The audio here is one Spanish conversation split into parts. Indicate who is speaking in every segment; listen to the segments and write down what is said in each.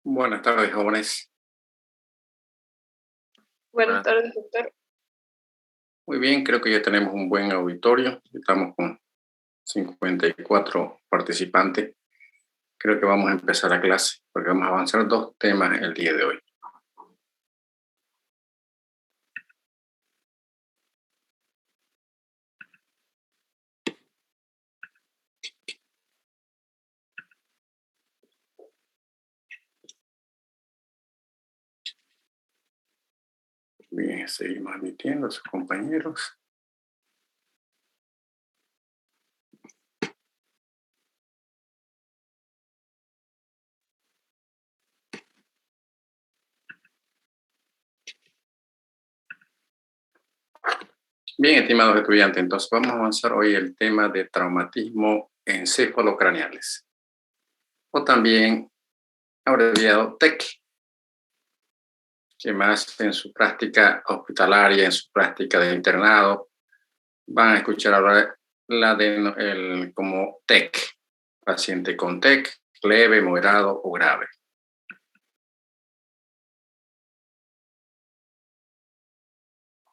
Speaker 1: Buenas tardes, jóvenes.
Speaker 2: Buenas tardes, doctor.
Speaker 1: Muy bien, creo que ya tenemos un buen auditorio. Estamos con 54 participantes. Creo que vamos a empezar la clase porque vamos a avanzar dos temas el día de hoy. Bien, seguimos admitiendo a sus compañeros. Bien, estimados estudiantes, entonces vamos a avanzar hoy el tema de traumatismo encefalocraneales, o también abreviado TEC, que más en su práctica hospitalaria, en su práctica de internado, van a escuchar hablar como TEC, paciente con TEC, leve, moderado o grave.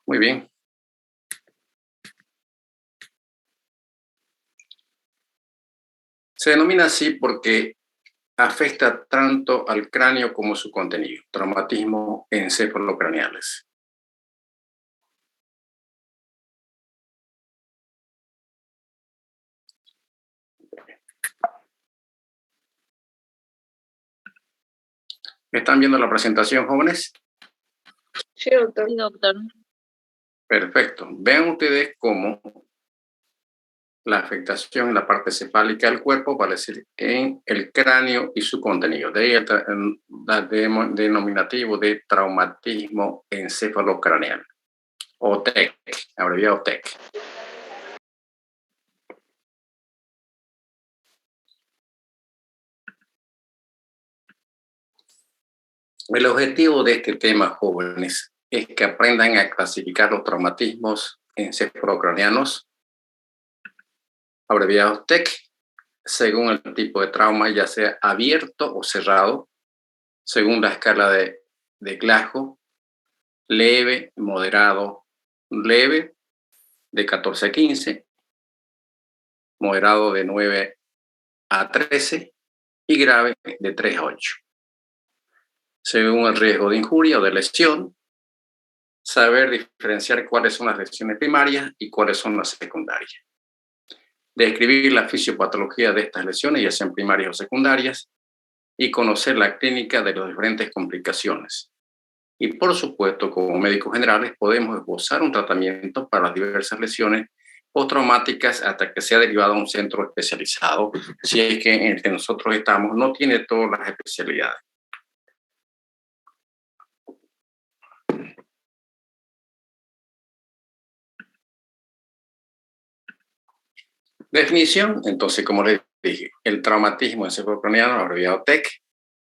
Speaker 1: Muy bien. Se denomina así porque afecta tanto al cráneo como su contenido, traumatismo encefalocraneales. ¿Están viendo la presentación, jóvenes?
Speaker 2: Sí, doctor.
Speaker 3: Sí, doctor.
Speaker 1: Perfecto. Vean ustedes cómo la afectación en la parte cefálica del cuerpo va a decir en el cráneo y su contenido. De ahí el denominativo de traumatismo encefalocraneal, o TEC, abreviado TEC. El objetivo de este tema, jóvenes, es que aprendan a clasificar los traumatismos encefalocraneanos, abreviados TEC, según el tipo de trauma, ya sea abierto o cerrado, según la escala de Glasgow, leve, moderado, leve, de 14 a 15, moderado de 9 a 13 y grave de 3 a 8. Según el riesgo de injuria o de lesión, saber diferenciar cuáles son las lesiones primarias y cuáles son las secundarias. Describir la fisiopatología de estas lesiones, ya sean primarias o secundarias, y conocer la clínica de las diferentes complicaciones. Y por supuesto, como médicos generales, podemos esbozar un tratamiento para las diversas lesiones postraumáticas hasta que sea derivado a un centro especializado, si es que en el que nosotros estamos no tiene todas las especialidades. Definición, entonces, como les dije, el traumatismo encefalocraneano, abreviado TEC,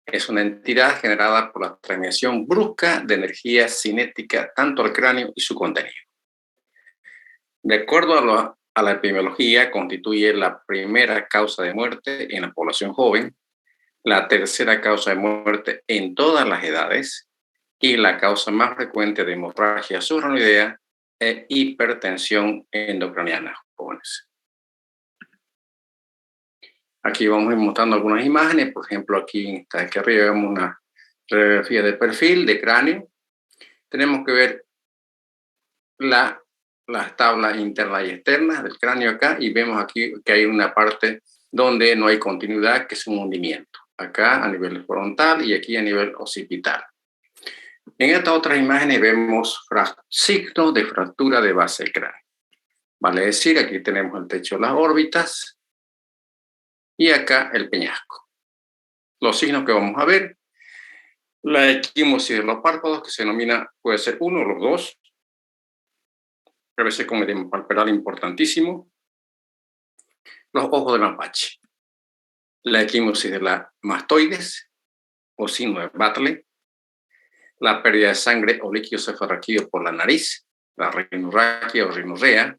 Speaker 1: es una entidad generada por la transmisión brusca de energía cinética tanto al cráneo y su contenido. De acuerdo a la epidemiología, constituye la primera causa de muerte en la población joven, la tercera causa de muerte en todas las edades y la causa más frecuente de hemorragia subaracnoidea e hipertensión endocraniana jóvenes. Aquí vamos a ir mostrando algunas imágenes. Por ejemplo, aquí arriba vemos una radiografía de perfil de cráneo. Tenemos que ver las tablas internas y externas del cráneo acá, y vemos aquí que hay una parte donde no hay continuidad, que es un hundimiento. Acá a nivel frontal y aquí a nivel occipital. En estas otras imágenes vemos signos de fractura de base del cráneo. Vale decir, aquí tenemos el techo de las órbitas y acá el peñasco. Los signos que vamos a ver: la equimosis de los párpados, que se denomina, puede ser uno o los dos, a veces con edema palpebral importantísimo. Los ojos del mapache. La equimosis de la mastoides o signo de Bartlett. La pérdida de sangre o líquido cefalorraquídeo por la nariz, la rinorraquia o rinorrea.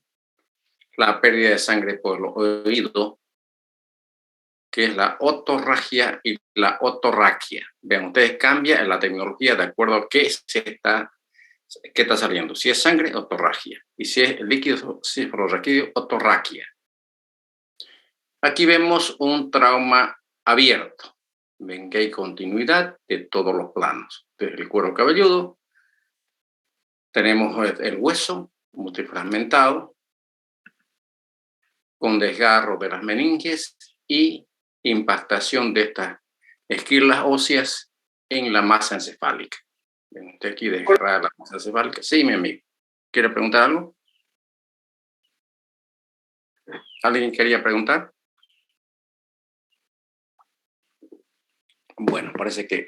Speaker 1: La pérdida de sangre por el oído, que es la otorragia y la otorraquia. Vean, ustedes cambian la terminología de acuerdo a qué está saliendo. Si es sangre, otorragia. Y si es líquido cefalorraquídeo, otorraquia. Aquí vemos un trauma abierto. Ven que hay continuidad de todos los planos. Desde el cuero cabelludo, tenemos el hueso multifragmentado, con desgarro de las meninges y impactación de estas esquirlas óseas en la masa encefálica. Ven usted aquí desgarrada la masa encefálica. Sí, mi amigo. ¿Quiere preguntar algo? ¿Alguien quería preguntar? Bueno, parece que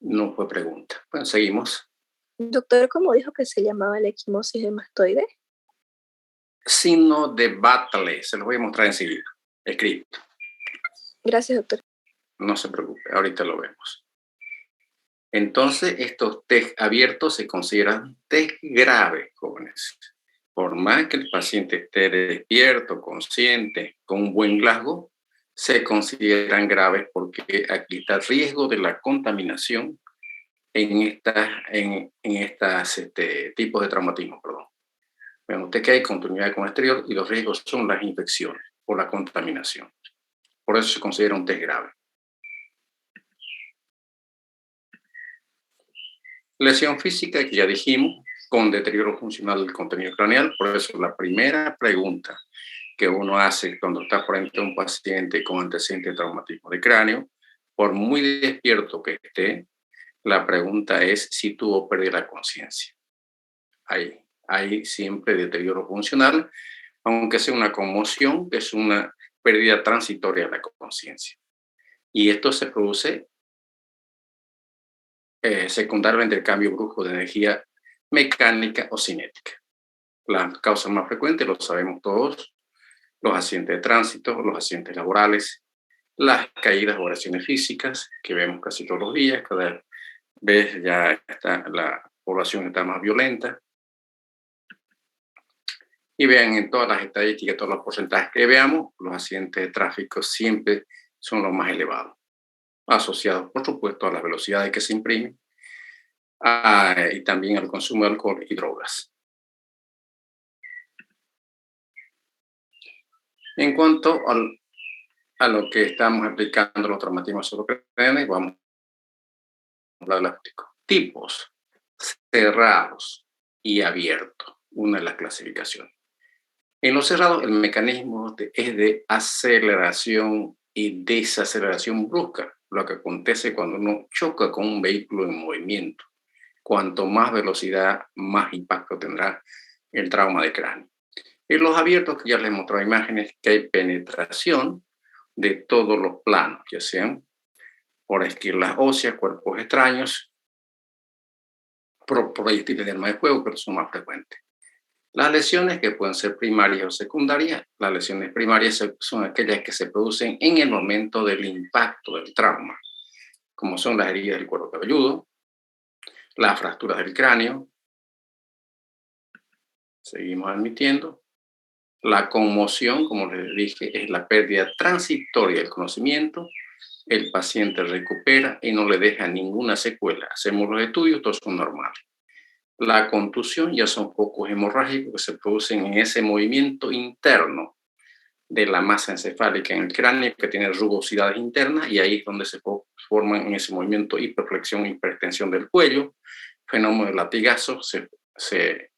Speaker 1: no fue pregunta. Bueno, seguimos.
Speaker 2: Doctor, ¿cómo dijo que se llamaba la equimosis de mastoide?
Speaker 1: Signo de Battle. Se los voy a mostrar enseguida. Escrito.
Speaker 2: Gracias, doctor.
Speaker 1: No se preocupe, ahorita lo vemos. Entonces, estos test abiertos se consideran test graves, jóvenes. Por más que el paciente esté despierto, consciente, con un buen Glasgow, se consideran graves porque aquí está el riesgo de la contaminación en estas tipos de traumatismo, perdón. Vean usted que hay continuidad con el exterior y los riesgos son las infecciones o la contaminación. Por eso se considera un test grave. Lesión física, que ya dijimos, con deterioro funcional del contenido craneal. Por eso la primera pregunta que uno hace cuando está frente a un paciente con antecedente de traumatismo de cráneo, por muy despierto que esté, la pregunta es si tuvo pérdida de la conciencia. Hay siempre deterioro funcional, aunque sea una conmoción, que es una pérdida transitoria de la conciencia. Y esto se produce secundariamente el cambio brusco de energía mecánica o cinética. Las causas más frecuentes, lo sabemos todos, los accidentes de tránsito, los accidentes laborales, las caídas o agresiones físicas, que vemos casi todos los días, cada vez ya la población está más violenta. Y vean en todas las estadísticas, todos los porcentajes que veamos, los accidentes de tráfico siempre son los más elevados, asociados, por supuesto, a las velocidades que se imprimen y también al consumo de alcohol y drogas. En cuanto a lo que estamos aplicando los traumatismos cerebrales, vamos a hablar de los tipos cerrados y abiertos, una de las clasificaciones. En los cerrados, el mecanismo es de aceleración y desaceleración brusca, lo que acontece cuando uno choca con un vehículo en movimiento. Cuanto más velocidad, más impacto tendrá el trauma de cráneo. En los abiertos, que ya les mostrado imágenes, que hay penetración de todos los planos, ya sean por esquirlas óseas, cuerpos extraños, proyectiles de arma de fuego, pero son más frecuentes. Las lesiones que pueden ser primarias o secundarias, las lesiones primarias son aquellas que se producen en el momento del impacto del trauma, como son las heridas del cuero cabelludo, las fracturas del cráneo. Seguimos admitiendo. La conmoción, como les dije, es la pérdida transitoria del conocimiento. El paciente recupera y no le deja ninguna secuela. Hacemos los estudios, todos son normales. La contusión ya son focos hemorrágicos que se producen en ese movimiento interno de la masa encefálica en el cráneo, que tiene rugosidades internas, y ahí es donde se forman en ese movimiento hiperflexión, hiperextensión del cuello, fenómeno de latigazo, donde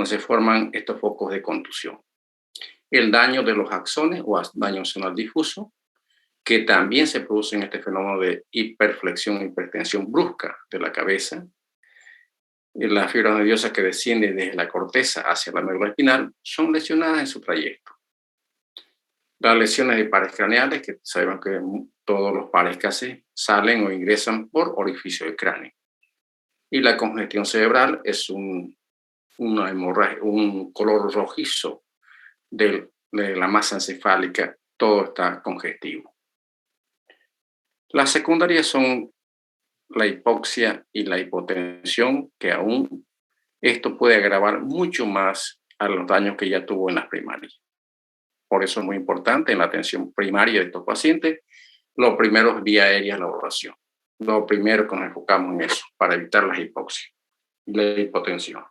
Speaker 1: se forman estos focos de contusión. El daño de los axones o daño axonal difuso, que también se produce en este fenómeno de hiperflexión, hiperextensión brusca de la cabeza. Las fibras nerviosas que descienden desde la corteza hacia la médula espinal son lesionadas en su trayecto. Las lesiones de pares craneales, que sabemos que todos los pares casi salen o ingresan por orificio del cráneo. Y la congestión cerebral es una hemorragia, un color rojizo de la masa encefálica, todo está congestivo. Las secundarias son la hipoxia y la hipotensión, que aún esto puede agravar mucho más a los daños que ya tuvo en las primarias. Por eso es muy importante en la atención primaria de estos pacientes, los primeros días aéreos la evaluación. Lo primero que nos enfocamos en eso, para evitar las hipoxias y la hipotensión.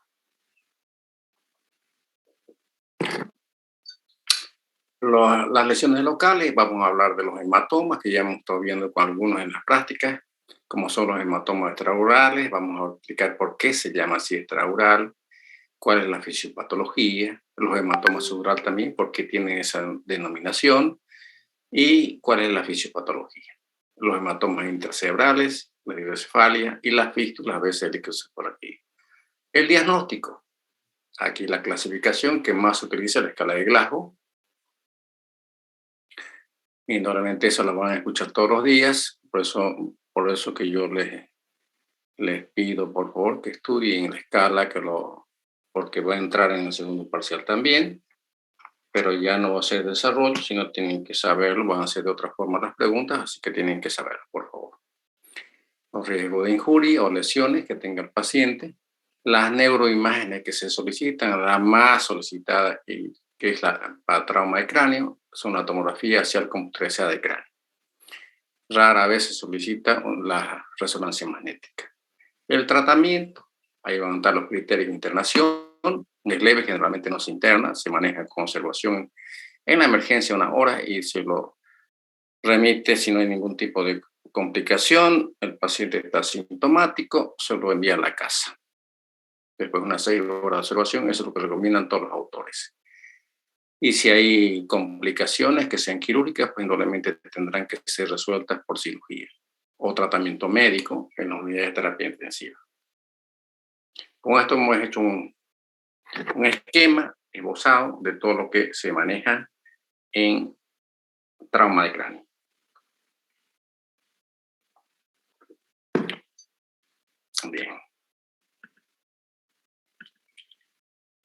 Speaker 1: Las lesiones locales, vamos a hablar de los hematomas, que ya hemos estado viendo con algunos en las prácticas, como son los hematomas extraurales. Vamos a explicar por qué se llama así extraural, cuál es la fisiopatología, los hematomas subdural también, por qué tienen esa denominación, y cuál es la fisiopatología. Los hematomas intracerebrales, la hidrocefalia y las fístulas, a veces el por aquí. El diagnóstico, aquí la clasificación que más se utiliza es la escala de Glasgow, y normalmente eso lo van a escuchar todos los días, por eso que yo les pido por favor que estudien la escala, porque va a entrar en el segundo parcial también, pero ya no va a ser desarrollo, sino tienen que saberlo, van a ser de otra forma las preguntas, así que tienen que saberlo, por favor. Los riesgos de injuria o lesiones que tenga el paciente, las neuroimágenes que se solicitan, la más solicitada, y que es la para trauma de cráneo, son la tomografía axial computarizada de cráneo. Rara vez se solicita la resonancia magnética. El tratamiento, ahí van a estar los criterios de internación. Es leve, generalmente no se interna, se maneja con observación en la emergencia unas horas y se lo remite si no hay ningún tipo de complicación. El paciente está asintomático, se lo envía a la casa. Después de unas 6 horas de observación, eso es lo que recomiendan todos los autores. Y si hay complicaciones que sean quirúrgicas, pues indudablemente tendrán que ser resueltas por cirugía o tratamiento médico en las unidades de terapia intensiva. Con esto hemos hecho un esquema esbozado de todo lo que se maneja en trauma de cráneo. Bien.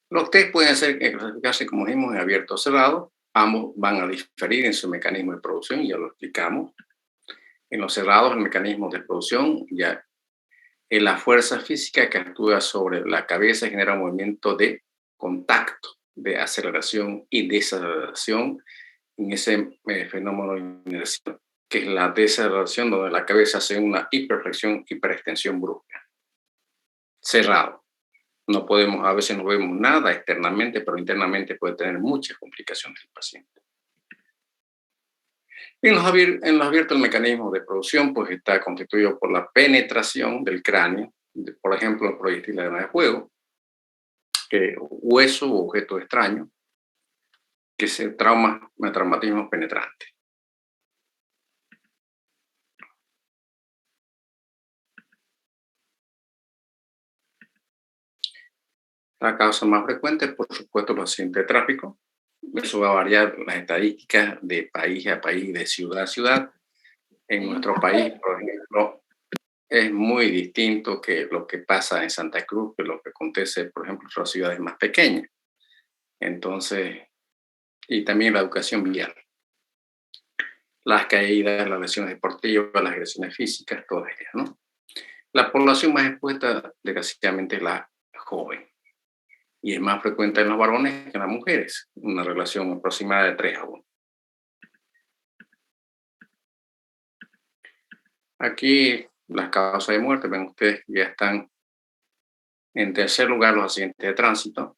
Speaker 1: Los test pueden clasificarse, como dijimos, en abierto o cerrado. Ambos van a diferir en su mecanismo de producción, ya lo explicamos. En los cerrados, el mecanismo de producción ya es la fuerza física que actúa sobre la cabeza y genera un movimiento de contacto, de aceleración y desaceleración en ese fenómeno de inercia, que es la desaceleración donde la cabeza hace una hiperflexión, hiperextensión brusca. Cerrado. No podemos, a veces no vemos nada externamente, pero internamente puede tener muchas complicaciones el paciente. En los abiertos el mecanismo de producción pues está constituido por la penetración del cráneo, por ejemplo, el proyectil de arma de fuego, hueso o objeto extraño, que se traumatismo penetrante. La causa más frecuente, por supuesto, los accidentes de tráfico. Eso va a variar las estadísticas de país a país, de ciudad a ciudad. En nuestro país, por ejemplo, es muy distinto que lo que pasa en Santa Cruz, que lo que acontece, por ejemplo, en las ciudades más pequeñas. Entonces, y también la educación vial. Las caídas, las lesiones deportivas, las agresiones físicas, todas ellas, ¿no? La población más expuesta, desgraciadamente, es la joven. Y es más frecuente en los varones que en las mujeres, una relación aproximada de 3 a 1. Aquí las causas de muerte, ven ustedes que ya están en tercer lugar los accidentes de tránsito,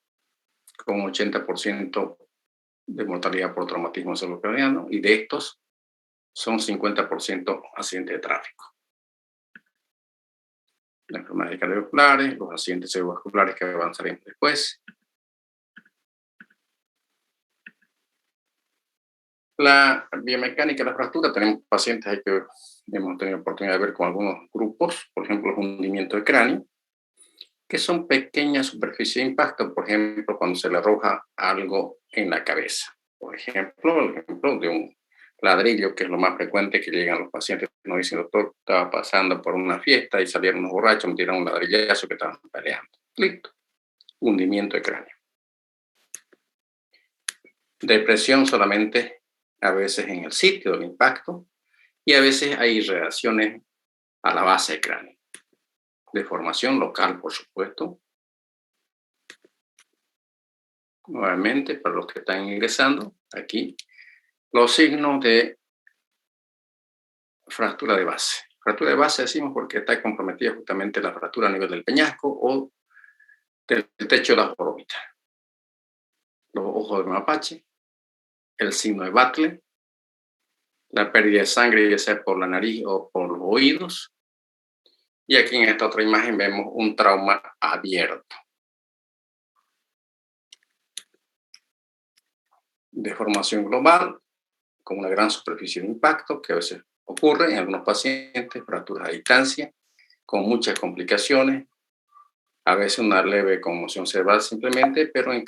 Speaker 1: con 80% de mortalidad por traumatismo cerebrovascular, y de estos son 50% accidentes de tráfico. Las enfermedades cardiovasculares, los accidentes cerebrovasculares que avanzaremos después. La biomecánica de la fractura, tenemos pacientes ahí que hemos tenido oportunidad de ver con algunos grupos, por ejemplo, el hundimiento de cráneo, que son pequeñas superficies de impacto, por ejemplo, cuando se le arroja algo en la cabeza. Por ejemplo, el ejemplo de un ladrillo, que es lo más frecuente que llegan los pacientes, nos dicen, doctor, estaba pasando por una fiesta y salieron unos borrachos, me tiraron un ladrillazo que estaban peleando. Listo. Hundimiento de cráneo. Depresión solamente a veces en el sitio del impacto y a veces hay irradiaciones a la base del cráneo. Deformación local, por supuesto. Nuevamente, para los que están ingresando, aquí los signos de fractura de base. Fractura de base decimos porque está comprometida justamente la fractura a nivel del peñasco o del techo de la órbita. Los ojos de mapache, el signo de Battle, la pérdida de sangre, ya sea por la nariz o por los oídos. Y aquí en esta otra imagen vemos un trauma abierto. Deformación global, con una gran superficie de impacto, que a veces ocurre en algunos pacientes, fracturas a distancia, con muchas complicaciones, a veces una leve conmoción cerebral simplemente, pero en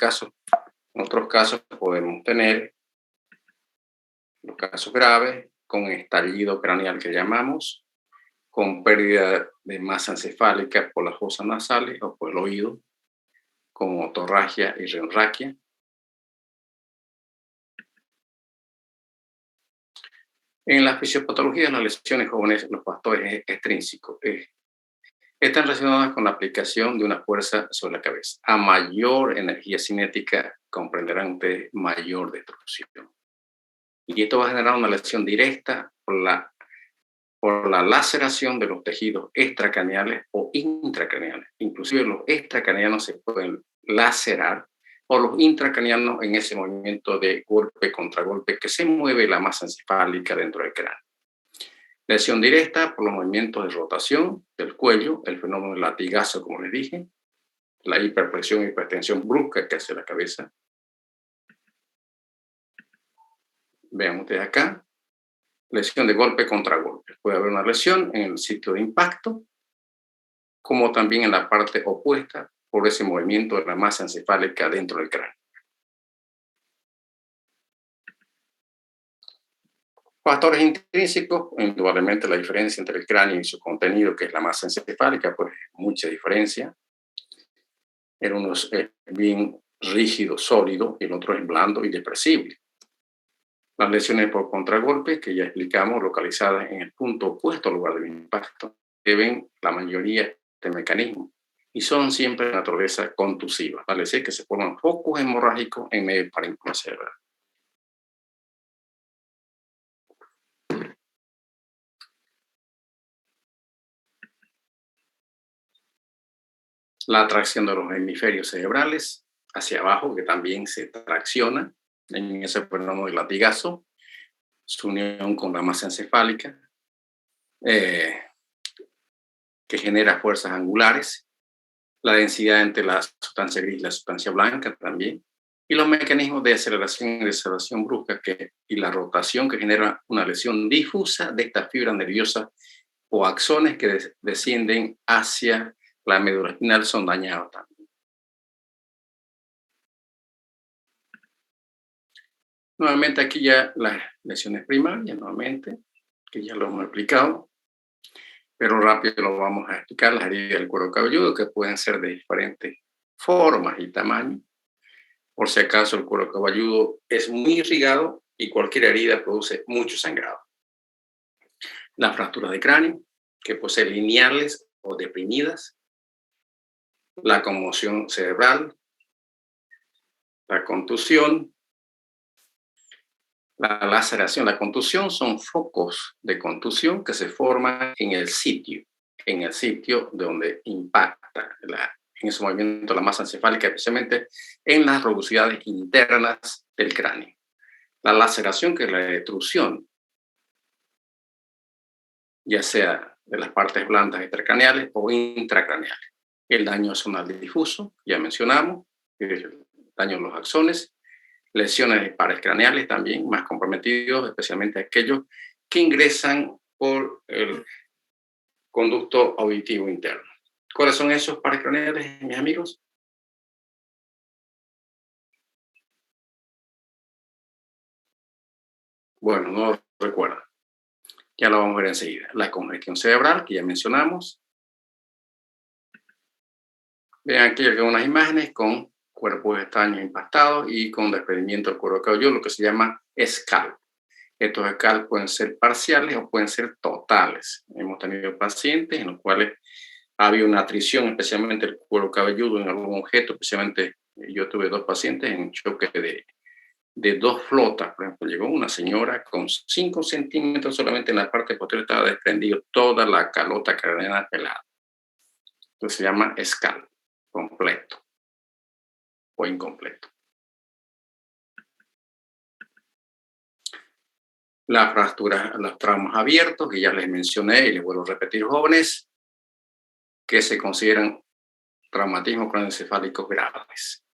Speaker 1: otros casos podemos tener los casos graves, con estallido craneal que llamamos, con pérdida de masa encefálica por las fosas nasales o por el oído, con otorragia y rinorraquia. En la fisiopatología de las lesiones jóvenes, los factores extrínsecos están relacionados con la aplicación de una fuerza sobre la cabeza. A mayor energía cinética, comprenderán ustedes, mayor destrucción. Y esto va a generar una lesión directa por la laceración de los tejidos extracraneales o intracraneales. Inclusive los extracraneanos se pueden lacerar o los intracraneanos en ese movimiento de golpe contra golpe que se mueve la masa encefálica dentro del cráneo. Lesión directa por los movimientos de rotación del cuello, el fenómeno del latigazo, como les dije, la hiperpresión y hipertensión brusca que hace la cabeza. Vean ustedes acá, lesión de golpe contra golpe. Puede haber una lesión en el sitio de impacto, como también en la parte opuesta por ese movimiento de la masa encefálica dentro del cráneo. Factores intrínsecos, indudablemente la diferencia entre el cráneo y su contenido, que es la masa encefálica, pues mucha diferencia. El uno es bien rígido, sólido, y el otro es blando y depresible. Las lesiones por contragolpe, que ya explicamos, localizadas en el punto opuesto al lugar del impacto, deben la mayoría de este mecanismo y son siempre de naturaleza contusiva, vale decir que se forman focos hemorrágicos en medio del parénquima cerebral. La tracción de los hemisferios cerebrales hacia abajo, que también se tracciona en ese fenómeno del latigazo, su unión con la masa encefálica, que genera fuerzas angulares, la densidad entre la sustancia gris y la sustancia blanca también, y los mecanismos de aceleración y deceleración brusca y la rotación que genera una lesión difusa de estas fibras nerviosas o axones que descienden hacia la médula espinal son dañados también. Nuevamente aquí ya las lesiones primarias, nuevamente, que ya lo hemos explicado, pero rápido lo vamos a explicar, las heridas del cuero cabelludo, que pueden ser de diferentes formas y tamaños. Por si acaso el cuero cabelludo es muy irrigado y cualquier herida produce mucho sangrado. Las fracturas de cráneo, que pueden ser lineales o deprimidas. La conmoción cerebral, la contusión, la laceración. La contusión son focos de contusión que se forman en el sitio donde impacta en ese movimiento la masa encefálica, especialmente en las rugosidades internas del cráneo. La laceración, que es la destrucción, ya sea de las partes blandas extracraneales o intracraneales. El daño zonal difuso, ya mencionamos, el daño de los axones, lesiones de pares craneales también más comprometidos, especialmente aquellos que ingresan por el conducto auditivo interno. ¿Cuáles son esos pares craneales, mis amigos? Bueno, no lo recuerdan. Ya lo vamos a ver enseguida. La congestión cerebral, que ya mencionamos. Vean aquí algunas imágenes con cuerpos extraños impactados y con desprendimiento del cuero cabelludo, lo que se llama scalp. Estos scalp pueden ser parciales o pueden ser totales. Hemos tenido pacientes en los cuales ha habido una atrición, especialmente el cuero cabelludo en algún objeto, especialmente yo tuve 2 pacientes en choque de 2 flotas. Por ejemplo, llegó una señora con 5 centímetros solamente en la parte posterior, estaba desprendido toda la calota craneana pelada. Entonces se llama escal completo o incompleto. Las fracturas, los traumas abiertos, que ya les mencioné y les vuelvo a repetir, jóvenes, que se consideran traumatismos craneoencefálicos graves.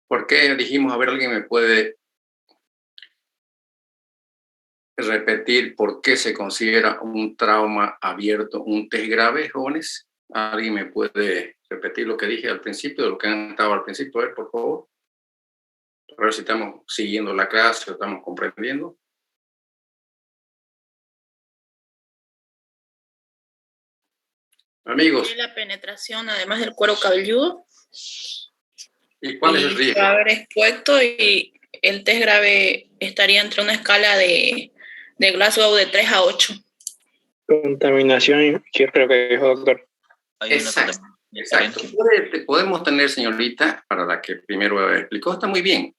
Speaker 1: ¿Por qué dijimos, a ver, alguien me puede repetir por qué se considera un trauma abierto un test grave, jóvenes? ¿Alguien me puede repetir lo que dije al principio, de lo que han estado al principio? A ver, por favor. A ver si estamos siguiendo la clase o estamos comprendiendo. Amigos.
Speaker 3: La penetración, además del cuero cabelludo.
Speaker 1: ¿Y cuál es el riesgo?
Speaker 3: Va a haber expuesto y el test grave estaría entre una escala de Glasgow de 3 a 8.
Speaker 4: Contaminación, que creo que dijo doctor.
Speaker 1: Exacto. Podemos tener, señorita, para la que primero explicó, está muy bien.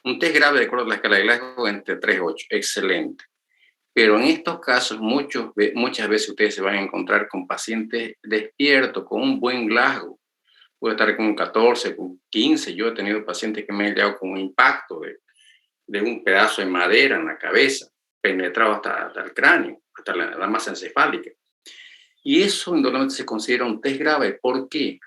Speaker 1: Un test grave de acuerdo a la escala de Glasgow entre 3 y 8, excelente. Pero en estos casos, muchas veces ustedes se van a encontrar con pacientes despiertos, con un buen Glasgow. Puede estar con un 14, con 15. Yo he tenido pacientes que me han llegado con un impacto de un pedazo de madera en la cabeza, penetrado hasta el cráneo, hasta la masa encefálica. Y eso indudablemente se considera un test grave. ¿Por qué?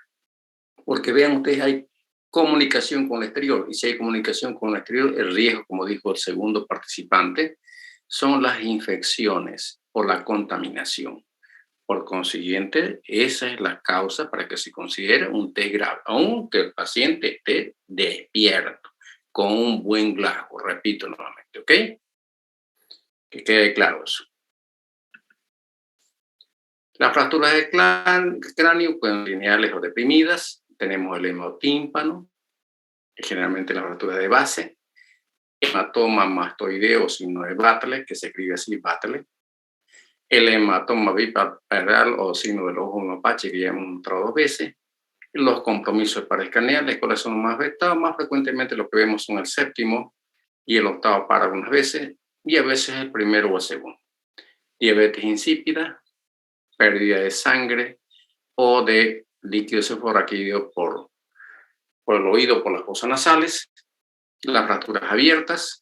Speaker 1: Porque vean ustedes, hay comunicación con el exterior. Y si hay comunicación con el exterior, el riesgo, como dijo el segundo participante, son las infecciones por la contaminación. Por consiguiente, esa es la causa para que se considere un test grave, aunque el paciente esté despierto, con un buen Glasgow, repito nuevamente, ¿ok? Que quede claro eso. Las fracturas del cráneo pueden ser lineales o deprimidas. Tenemos el hemotímpano, generalmente la fractura de base, hematoma mastoideo o signo de Batley, que se escribe así, Batley. El hematoma bilateral o signo del ojo mapache, que ya hemos mostrado 2 veces. Los compromisos paracraneales, ¿cuáles son los más vetados? Más frecuentemente lo que vemos son el séptimo y el octavo par algunas veces, y a veces el primero o el segundo. Diabetes insípida, pérdida de sangre o de líquido cefalorraquídeo por el oído, por las fosas nasales, las fracturas abiertas,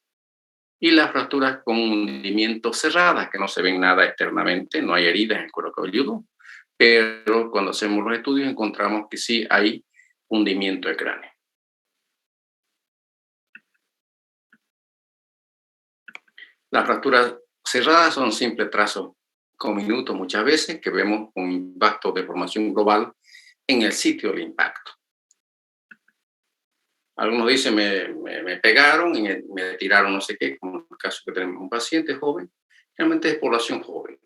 Speaker 1: y las fracturas con hundimiento cerradas, que no se ven nada externamente, no hay heridas en el cuero cabelludo, pero cuando hacemos los estudios encontramos que sí hay hundimiento de cráneo. Las fracturas cerradas son simples trazos con minutos muchas veces que vemos un impacto de formación global en el sitio del impacto. Algunos dicen, me pegaron y me tiraron no sé qué, como en el caso que tenemos un paciente joven, realmente es población joven.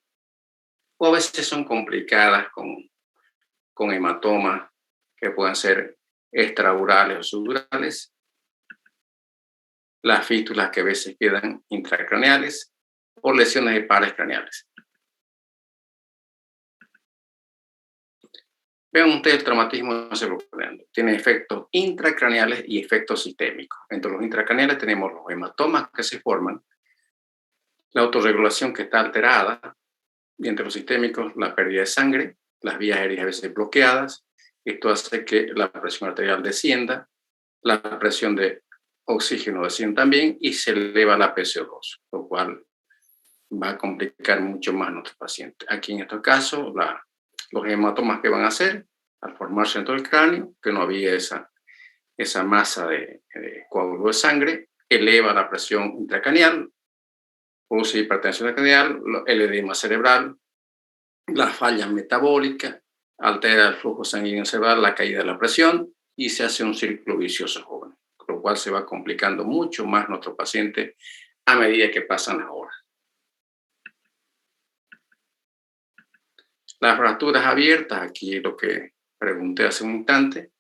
Speaker 1: O a veces son complicadas con hematomas que pueden ser extraurales o subdurales. Las fístulas que a veces quedan intracraneales o lesiones de pares craneales. Vean ustedes el traumatismo cerebrocraneal. Tiene efectos intracraneales y efectos sistémicos. Entre los intracraneales tenemos los hematomas que se forman, la autorregulación que está alterada, y entre los sistémicos la pérdida de sangre, las vías aéreas a veces bloqueadas. Esto hace que la presión arterial descienda, la presión de oxígeno desciende también y se eleva la PCO2, lo cual va a complicar mucho más a nuestro paciente. Aquí en este caso, los hematomas que van a hacer al formarse dentro del cráneo, que no había esa masa de coágulo de sangre, eleva la presión intracraneal, produce hipertensión craneal, el edema cerebral, las fallas metabólicas, altera el flujo sanguíneo cerebral, la caída de la presión y se hace un círculo vicioso joven, con lo cual se va complicando mucho más nuestro paciente a medida que pasan las horas. Las fracturas abiertas, aquí lo que pregunté hace un instante,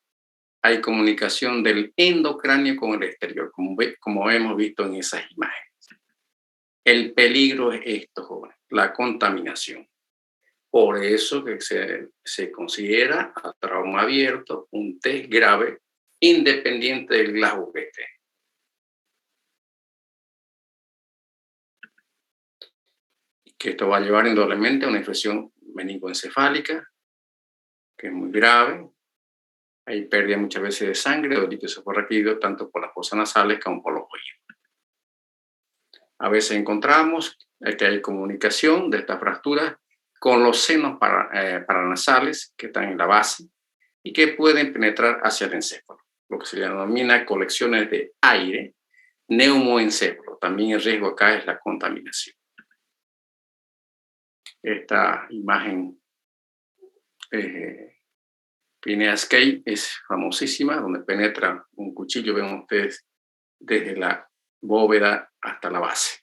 Speaker 1: hay comunicación del endocráneo con el exterior, como hemos visto en esas imágenes. El peligro es esto, jóvenes, la contaminación. Por eso que se considera a trauma abierto un test grave independiente del Glasgow que esté. Que esto va a llevar indudablemente a una infección meningoencefálica, que es muy grave. Hay pérdida muchas veces de sangre o de líquido cefalorraquídeo, tanto por las fosas nasales como por los oídos. A veces encontramos que hay comunicación de estas fracturas con los senos paranasales que están en la base y que pueden penetrar hacia el encéfalo, lo que se denomina colecciones de aire, neumoencéfalo. También el riesgo acá es la contaminación. Esta imagen Phineas Cave es famosísima, donde penetra un cuchillo, ven ustedes, desde la bóveda hasta la base.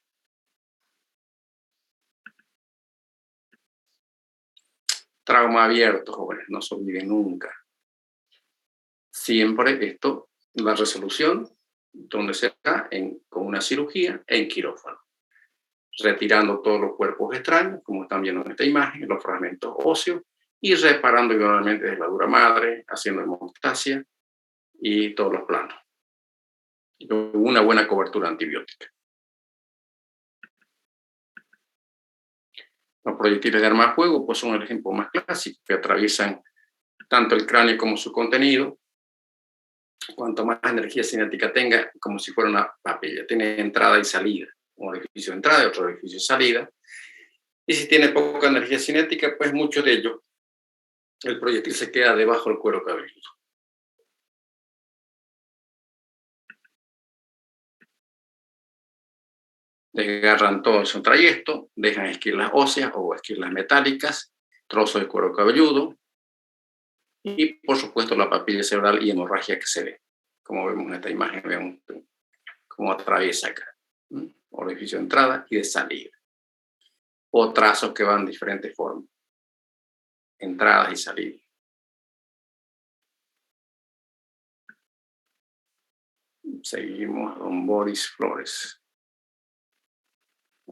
Speaker 1: Trauma abierto, jóvenes, no se olviden nunca. Siempre esto, la resolución, donde se da con una cirugía en quirófano, retirando todos los cuerpos extraños, como están viendo en esta imagen, los fragmentos óseos, y reparando igualmente desde la dura madre, haciendo hemostasia y todos los planos. Y con una buena cobertura antibiótica. Los proyectiles de arma de fuego pues son el ejemplo más clásico, que atraviesan tanto el cráneo como su contenido. Cuanto más energía cinética tenga, como si fuera una papilla, tiene entrada y salida, un orificio de entrada y otro orificio de salida. Y si tiene poca energía cinética, pues mucho de ello, el proyectil se queda debajo del cuero cabelludo. Desgarran todo su trayecto, dejan esquirlas óseas o esquirlas metálicas, trozos de cuero cabelludo y, por supuesto, la papilla cerebral y hemorragia que se ve. Como vemos en esta imagen, vemos cómo atraviesa acá. Orificio de entrada y de salida. O trazos que van de diferentes formas. Entradas y salidas. Seguimos a don Boris Flores.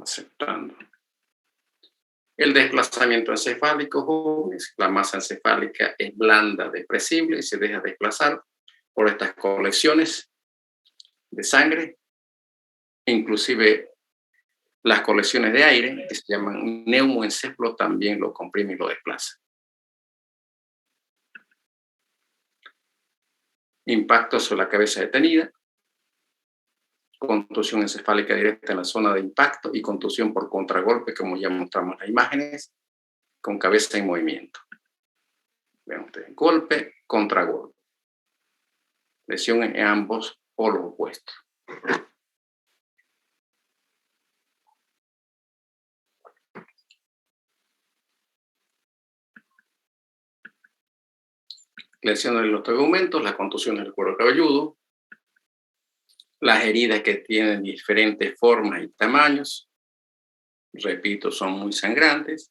Speaker 1: Aceptando. El desplazamiento encefálico, jóvenes, la masa encefálica es blanda, depresible y se deja desplazar por estas colecciones de sangre, inclusive las colecciones de aire, que se llaman neumoencéfalo, también lo comprime y lo desplaza. Impacto sobre la cabeza detenida, contusión encefálica directa en la zona de impacto y contusión por contragolpe, como ya mostramos en las imágenes, con cabeza en movimiento. Vean ustedes, golpe, contragolpe. Lesión en ambos polos opuestos. Lesiones de los tegumentos, las contusiones del cuero cabelludo, las heridas que tienen diferentes formas y tamaños, repito, son muy sangrantes,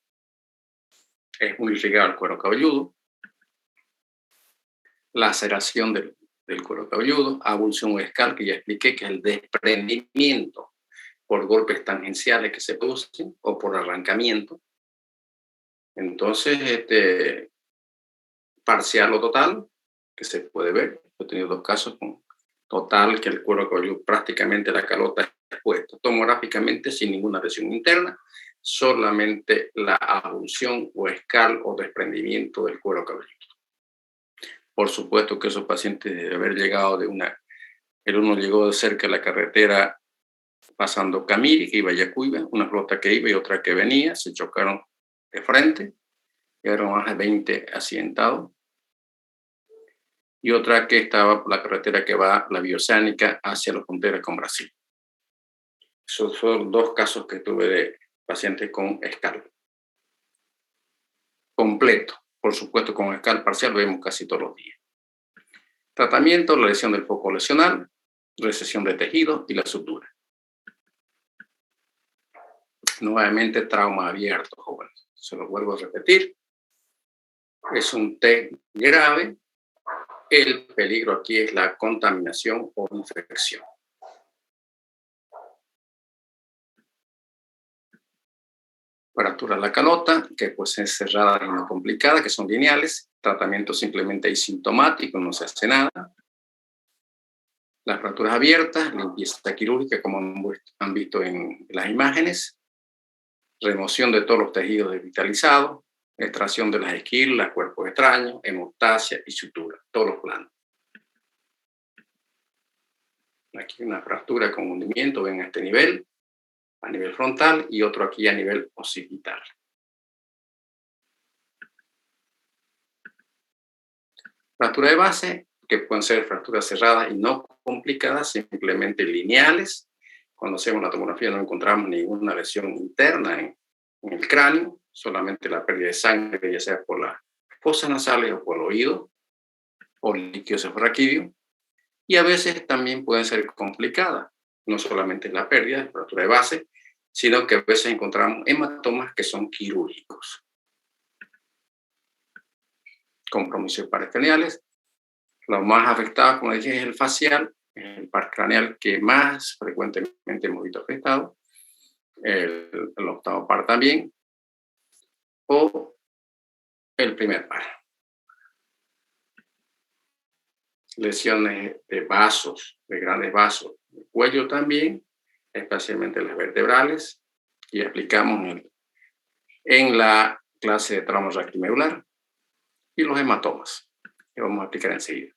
Speaker 1: es muy irrigado el cuero cabelludo, laceración del cuero cabelludo, abulsión escal, que ya expliqué, que es el desprendimiento por golpes tangenciales que se producen o por arrancamiento. Entonces, parcial o total, que se puede ver. He tenido 2 casos con total, que el cuero cabelludo prácticamente la calota expuesta, tomográficamente sin ninguna lesión interna, solamente la abulsión o escal o desprendimiento del cuero cabelludo. Por supuesto que esos pacientes de haber llegado el uno llegó de cerca de la carretera pasando Camiri, que iba a Yacuiba, una flota que iba y otra que venía, se chocaron de frente, llegaron más de 20 accidentados. Y otra que estaba por la carretera que va la bioceánica hacia la frontera con Brasil. Esos son 2 casos que tuve de pacientes con escal completo. Por supuesto, con escal parcial lo vemos casi todos los días. Tratamiento, la lesión del foco lesional, recesión de tejido y la sutura. Nuevamente, trauma abierto, jóvenes. Se lo vuelvo a repetir. Es un TEG grave. El peligro aquí es la contaminación o infección. Fractura de la calota, que pues es cerrada y no complicada, que son lineales. Tratamiento simplemente asintomático, no se hace nada. Las fracturas abiertas, limpieza quirúrgica, como han visto en las imágenes. Remoción de todos los tejidos desvitalizados. Extracción de las esquirlas, cuerpos extraños, hemostasia y sutura, todos los planos. Aquí una fractura con hundimiento, ven a este nivel, a nivel frontal, y otro aquí a nivel occipital. Fractura de base, que pueden ser fracturas cerradas y no complicadas, simplemente lineales. Cuando hacemos la tomografía no encontramos ninguna lesión interna en el cráneo, solamente la pérdida de sangre, ya sea por las fosas nasales o por el oído, o líquido cefalorraquídeo. Y a veces también pueden ser complicadas, no solamente la pérdida de fractura de base, sino que a veces encontramos hematomas que son quirúrgicos. Compromisos paracraneales. Los más afectados, como dije, es el facial, el par craneal que más frecuentemente hemos visto afectado, el octavo par también, o el primer par. Lesiones de vasos, de grandes vasos, el cuello también, especialmente las vertebrales, y explicamos en la clase de trauma raquimedular, y los hematomas, que vamos a explicar enseguida.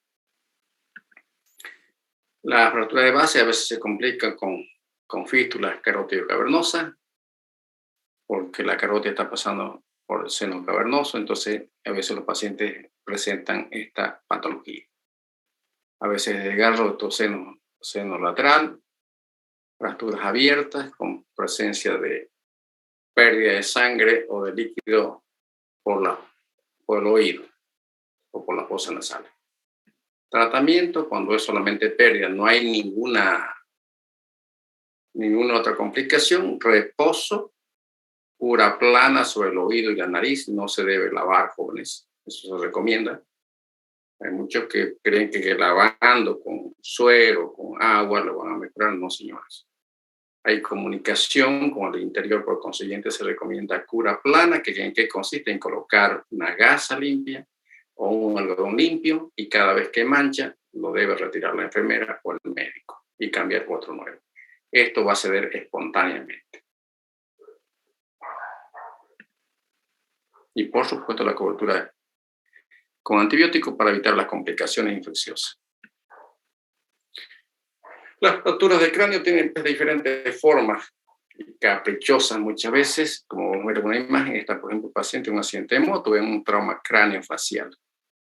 Speaker 1: La fractura de base a veces se complica con fístulas carótido-cavernosas, porque la carótida está pasando por el seno cavernoso, entonces a veces los pacientes presentan esta patología. A veces desgarro de seno lateral, fracturas abiertas con presencia de pérdida de sangre o de líquido por el oído o por la fosa nasal. Tratamiento, cuando es solamente pérdida, no hay ninguna otra complicación. Reposo, cura plana sobre el oído y la nariz, no se debe lavar, jóvenes, eso se recomienda. Hay muchos que creen que lavando con suero, con agua, lo van a mejorar. No, señores. Hay comunicación con el interior, por consiguiente se recomienda cura plana, ¿en qué consiste? En colocar una gasa limpia o un algodón limpio, y cada vez que mancha lo debe retirar la enfermera o el médico y cambiar por otro nuevo. Esto va a ceder espontáneamente. Y por supuesto la cobertura con antibióticos para evitar las complicaciones infecciosas. Las fracturas del cráneo tienen de diferentes formas, caprichosas muchas veces, como vamos a ver en una imagen. Está, por ejemplo, un paciente en un accidente de moto, en un trauma craneofacial,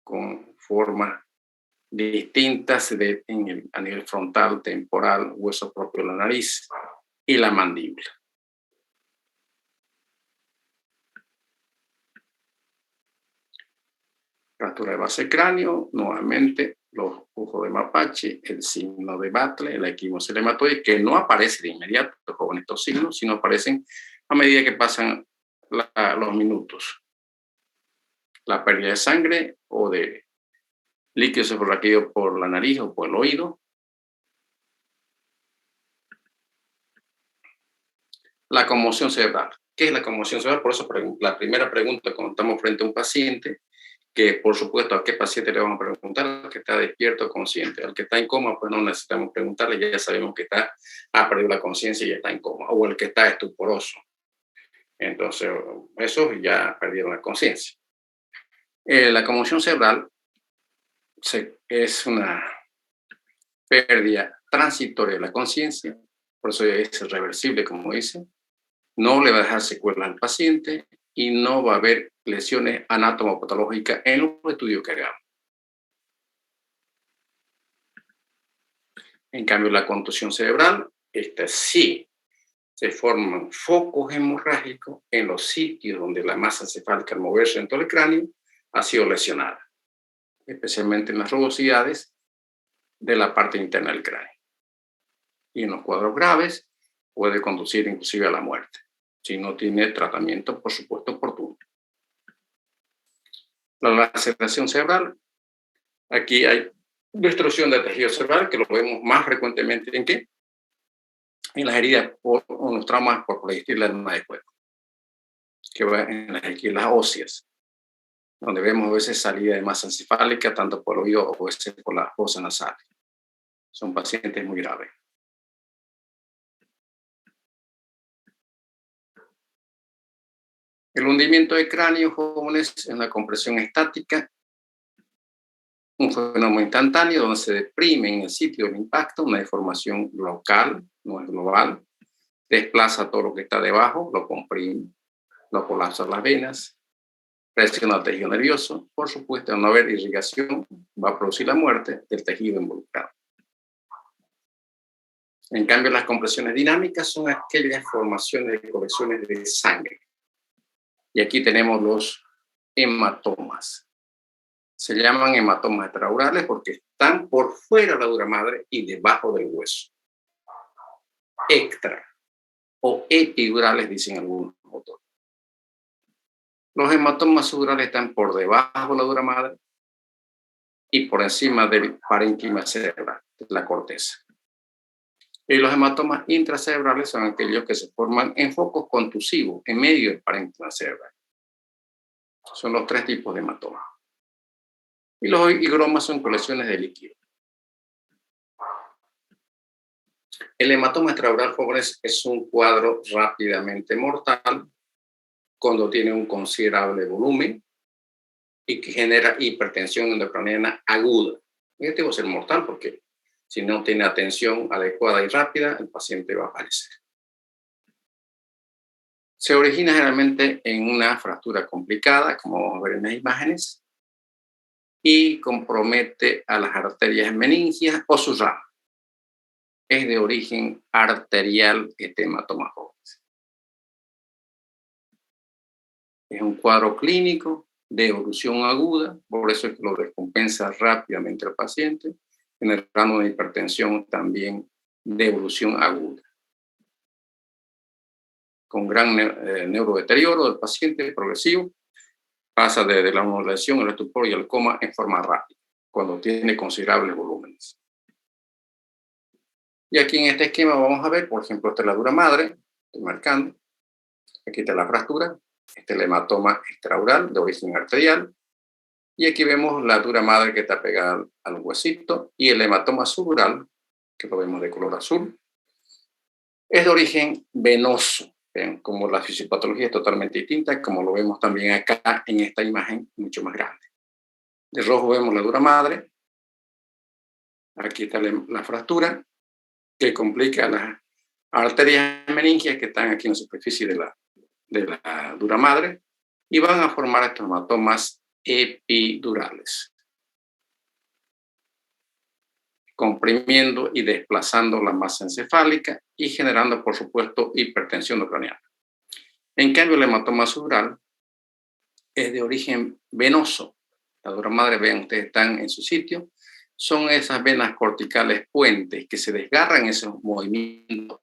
Speaker 1: con formas distintas a nivel frontal, temporal, hueso propio de la nariz y la mandíbula. Fractura de base cráneo, nuevamente los ojos de mapache, el signo de Battle, la equimosis hematoide, que no aparece de inmediato con estos signos, sino aparecen a medida que pasan los minutos. La pérdida de sangre o de líquido cefalorraquídeo por la nariz o por el oído. La conmoción cerebral. ¿Qué es la conmoción cerebral? Por eso la primera pregunta cuando estamos frente a un paciente, que por supuesto a qué paciente le vamos a preguntar, al que está despierto o consciente. Al que está en coma, pues no necesitamos preguntarle, ya sabemos que ha perdido la conciencia y ya está en coma. O el que está estuporoso. Entonces, esos ya perdieron la conciencia. La conmoción cerebral es una pérdida transitoria de la conciencia, por eso es irreversible, como dicen. No le va a dejar secuelas al paciente y no va a haber lesiones anatomopatológicas en los estudios que hagamos. En cambio, la contusión cerebral, esta sí, se forman focos hemorrágicos en los sitios donde la masa encefálica, al moverse en todo el cráneo, ha sido lesionada, especialmente en las rugosidades de la parte interna del cráneo. Y en los cuadros graves puede conducir inclusive a la muerte, si no tiene tratamiento, por supuesto, oportuno. La laceración cerebral, aquí hay destrucción del tejido cerebral, que lo vemos más frecuentemente en ¿qué? En las heridas o los traumas por proyectil de arma de fuego. que va en las esquilas óseas, donde vemos a veces salida de masa encefálica, tanto por el oído o a veces por las fosas nasales. Son pacientes muy graves. El hundimiento del cráneo, jóvenes, es una compresión estática, un fenómeno instantáneo donde se deprime en el sitio del impacto, una deformación local, no es global, desplaza todo lo que está debajo, lo comprime, lo colapsa las venas, presiona el tejido nervioso. Por supuesto, al no haber irrigación, va a producir la muerte del tejido involucrado. En cambio, las compresiones dinámicas son aquellas formaciones de colecciones de sangre. Y aquí tenemos los hematomas. Se llaman hematomas extraurales porque están por fuera de la dura madre y debajo del hueso. Extra o epidurales, dicen algunos autores. Los hematomas subdurales están por debajo de la dura madre y por encima del parénquima cerebral, la corteza. Y los hematomas intracerebrales son aquellos que se forman en focos contusivos en medio del parénquima cerebral. Son los 3 tipos de hematomas. Y los higromas son colecciones de líquido. El hematoma extraoral, jóvenes, es un cuadro rápidamente mortal cuando tiene un considerable volumen y que genera hipertensión endocrinal aguda. Este va a ser mortal porque si no tiene atención adecuada y rápida, el paciente va a fallecer. Se origina generalmente en una fractura complicada, como vamos a ver en las imágenes, y compromete a las arterias meningias o sus ramas. Es de origen arterial este hematoma, jóvenes. Es un cuadro clínico de evolución aguda, por eso es que lo descompensa rápidamente el paciente, generando una hipertensión también de evolución aguda, con gran neurodeterioro del paciente progresivo, pasa desde la lesión, el estupor y el coma en forma rápida, cuando tiene considerables volúmenes. Y aquí en este esquema vamos a ver, por ejemplo, esta es la dura madre, estoy marcando, aquí está la fractura, este es el hematoma extraoral de origen arterial, y aquí vemos la dura madre que está pegada al huesito, y el hematoma subdural, que lo vemos de color azul, es de origen venoso. Ven, como la fisiopatología es totalmente distinta, como lo vemos también acá en esta imagen mucho más grande. De rojo vemos la dura madre, aquí está la fractura, que complica las arterias meningias que están aquí en la superficie de la dura madre, y van a formar estos hematomas epidurales, comprimiendo y desplazando la masa encefálica y generando, por supuesto, hipertensión craneal. En cambio, el hematoma subdural es de origen venoso. La dura madre, vean, ustedes están en su sitio. Son esas venas corticales puentes que se desgarran esos movimientos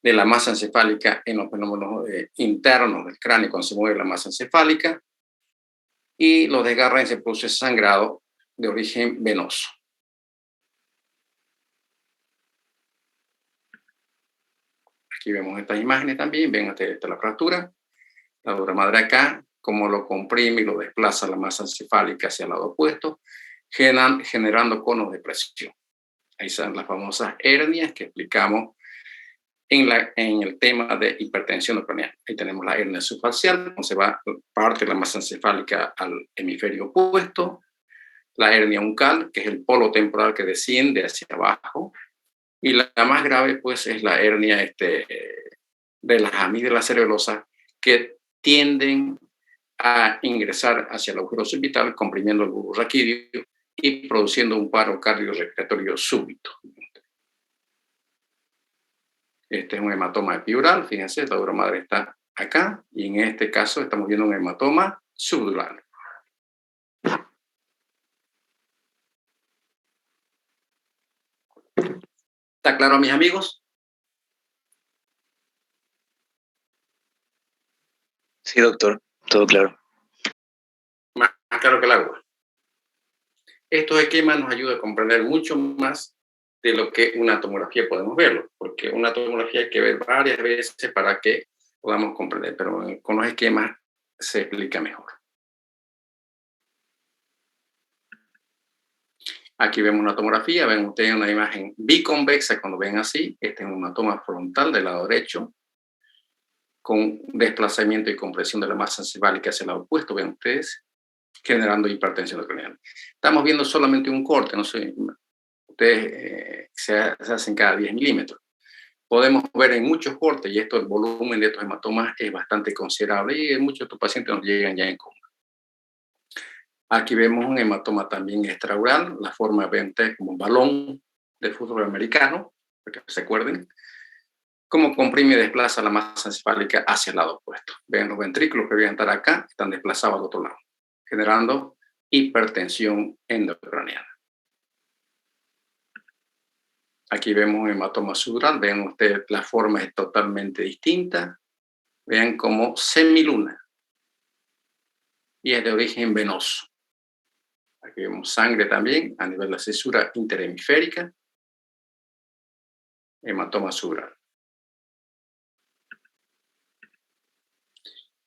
Speaker 1: de la masa encefálica en los fenómenos internos del cráneo cuando se mueve la masa encefálica, y los desgarran y se produce sangrado de origen venoso. Aquí vemos estas imágenes también, ven esta la fractura, la dura madre acá, cómo lo comprime y lo desplaza la masa encefálica hacia el lado opuesto, generando conos de presión. Ahí están las famosas hernias que explicamos en el tema de hipertensión craneal. Ahí tenemos la hernia subfacial, donde se va parte de la masa encefálica al hemisferio opuesto, la hernia uncal, que es el polo temporal que desciende hacia abajo, y la más grave, pues, es la hernia de las amígdalas cerebelosas que tienden a ingresar hacia el agujero subital, comprimiendo el bulbo raquídeo y produciendo un paro cardiorrespiratorio súbito. Este es un hematoma epidural, fíjense, la dura madre está acá, y en este caso estamos viendo un hematoma subdural. ¿Está claro, mis amigos?
Speaker 4: Sí, doctor, todo claro.
Speaker 1: Más claro que el agua. Estos esquemas nos ayudan a comprender mucho más de lo que una tomografía podemos verlo, porque una tomografía hay que ver varias veces para que podamos comprender, pero con los esquemas se explica mejor. Aquí vemos una tomografía, ven ustedes una imagen biconvexa cuando ven así. Este es un hematoma frontal del lado derecho, con desplazamiento y compresión de la masa encefálica hacia el lado opuesto, ven ustedes, generando hipertensión craneal. Estamos viendo solamente un corte, no sé, ustedes se hacen cada 10 milímetros. Podemos ver en muchos cortes, y esto, el volumen de estos hematomas es bastante considerable, y en muchos de estos pacientes nos llegan ya en coma. Aquí vemos un hematoma también extraural, la forma ven ustedes como un balón del fútbol americano, para que se acuerden, cómo comprime y desplaza la masa encefálica hacia el lado opuesto. Ven los ventrículos que deben estar acá, están desplazados al otro lado, generando hipertensión endocraniana. Aquí vemos un hematoma subdural, vean ustedes, la forma es totalmente distinta. Vean como semiluna. Y es de origen venoso. Aquí vemos sangre también a nivel de la cesura interhemisférica. Hematoma subdural.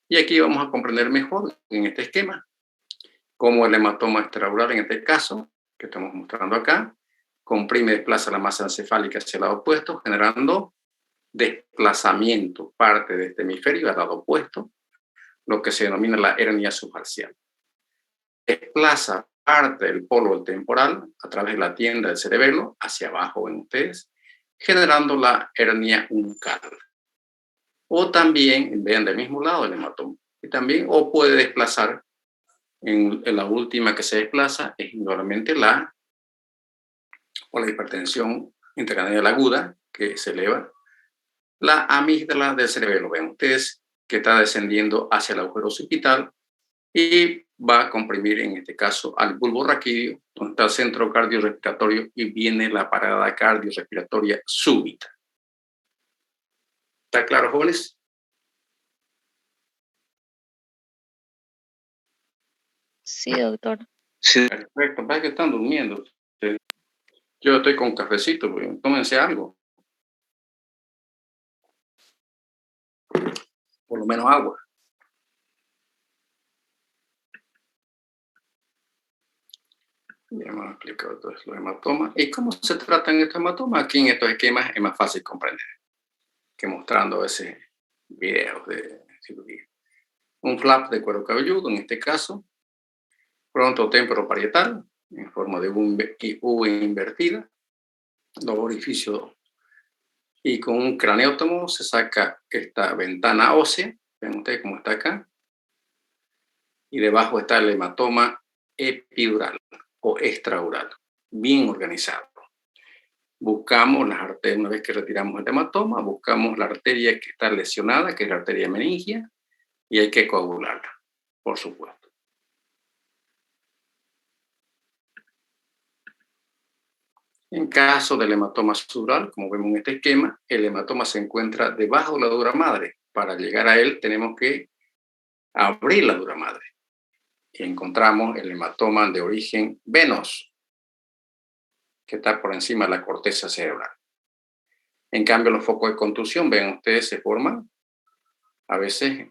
Speaker 1: Y aquí vamos a comprender mejor en este esquema cómo el hematoma extraural, en este caso, que estamos mostrando acá, comprime y desplaza la masa encefálica hacia el lado opuesto, generando desplazamiento parte de este hemisferio al lado opuesto, lo que se denomina la hernia subparcial. Desplaza parte del polo temporal a través de la tienda del cerebelo hacia abajo en ustedes, generando la hernia uncal. O también, vean del mismo lado el hematoma, y también, o puede desplazar, en la última que se desplaza es indudablemente la hipertensión intracraneal aguda, que se eleva, la amígdala del cerebelo, ven ustedes, que está descendiendo hacia el agujero occipital y va a comprimir, en este caso, al bulbo raquídeo, donde está el centro cardiorrespiratorio, y viene la parada cardiorrespiratoria súbita. ¿Está claro, jóvenes?
Speaker 2: Sí, doctor.
Speaker 4: Sí,
Speaker 1: Perfecto, parece que están durmiendo. Yo estoy con cafecito, pues, tómense algo. Por lo menos agua. Ya hemos explicado todos los hematomas. ¿Y cómo se tratan estos hematomas? Aquí en estos esquemas es más fácil comprender que mostrando a veces videos de cirugía. Un flap de cuero cabelludo, en este caso, frontotemporoparietale, en forma de U invertida, los orificios, y con un craneótomo se saca esta ventana ósea, ven ustedes cómo está acá, y debajo está el hematoma epidural o extraural, bien organizado. Buscamos las arterias, una vez que retiramos el hematoma, buscamos la arteria que está lesionada, que es la arteria meningia, y hay que coagularla, por supuesto. En caso del hematoma subdural, como vemos en este esquema, el hematoma se encuentra debajo de la dura madre. Para llegar a él tenemos que abrir la dura madre. Y encontramos el hematoma de origen venoso, que está por encima de la corteza cerebral. En cambio, los focos de contusión, ven ustedes, se forman a veces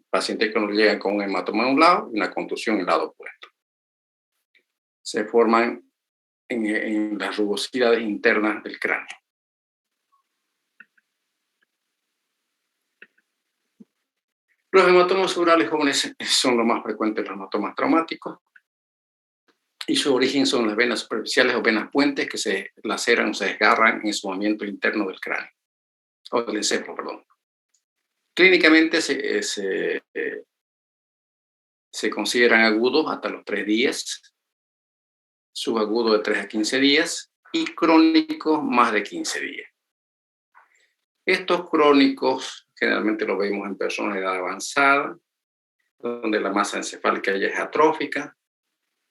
Speaker 1: pacientes que nos llegan con un hematoma de un lado y una contusión en el lado opuesto. Se forman en las rugosidades internas del cráneo. Los hematomas subdurales jóvenes son los más frecuentes de los hematomas traumáticos, y su origen son las venas superficiales o venas puentes que se laceran o se desgarran en su movimiento interno del cráneo, o del encéfalo, perdón. Clínicamente se consideran agudos hasta los 3 días, subagudos de 3 a 15 días y crónicos más de 15 días. Estos crónicos generalmente los vemos en personas de edad avanzada, donde la masa encefálica ya es atrófica.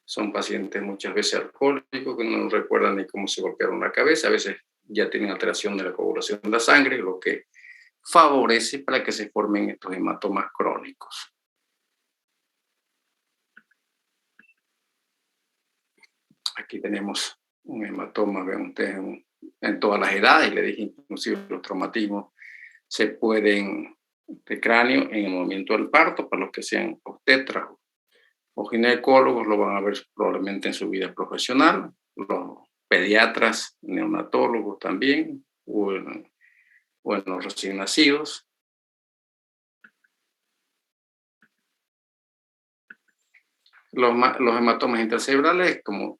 Speaker 1: Son pacientes muchas veces alcohólicos que no recuerdan ni cómo se golpearon la cabeza, a veces ya tienen alteración de la coagulación de la sangre, lo que favorece para que se formen estos hematomas crónicos. Aquí tenemos un hematoma, ven ustedes, en todas las edades, le dije, inclusive los traumatismos se pueden de cráneo en el momento del parto. Para los que sean obstetras o ginecólogos, lo van a ver probablemente en su vida profesional. Los pediatras, neonatólogos también, o en los recién nacidos. Los hematomas intracerebrales, como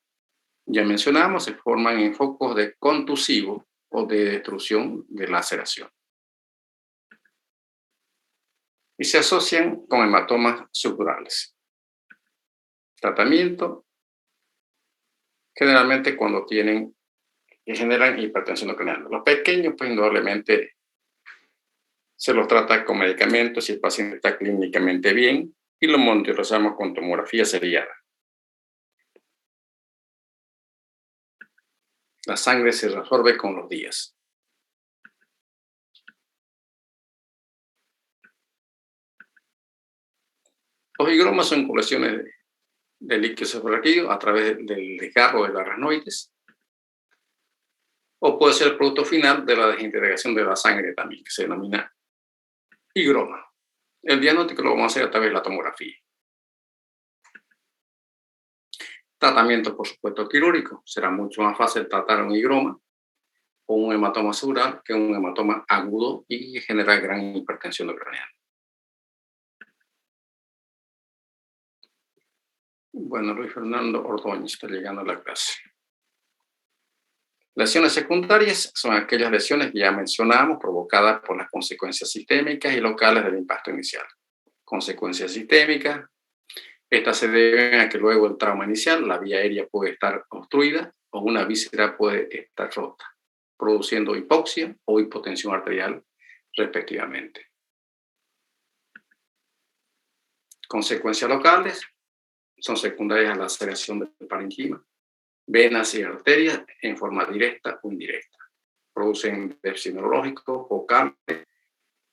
Speaker 1: ya mencionamos, se forman en focos de contusivo o de destrucción de laceración. Y se asocian con hematomas subdurales. Tratamiento, generalmente cuando generan hipertensión craneal. Los pequeños, pues indudablemente se los trata con medicamentos si el paciente está clínicamente bien y lo monitorizamos con tomografía seriada. La sangre se reabsorbe con los días. Los higromas son colecciones de líquido cefalorraquídeo a través del desgarro de las aracnoides, o puede ser el producto final de la desintegración de la sangre también, que se denomina higroma. El diagnóstico lo vamos a hacer a través de la tomografía. Tratamiento, por supuesto, quirúrgico. Será mucho más fácil tratar un higroma o un hematoma subdural que un hematoma agudo y que genera gran hipertensión craneal. Bueno, Luis Fernando Ordóñez está llegando a la clase. Lesiones secundarias son aquellas lesiones que ya mencionamos provocadas por las consecuencias sistémicas y locales del impacto inicial. Consecuencias sistémicas, estas se deben a que luego del trauma inicial la vía aérea puede estar obstruida o una víscera puede estar rota, produciendo hipoxia o hipotensión arterial respectivamente. Consecuencias locales son secundarias a la laceración del parenquima, venas y arterias en forma directa o indirecta. Producen déficit neurológico focal,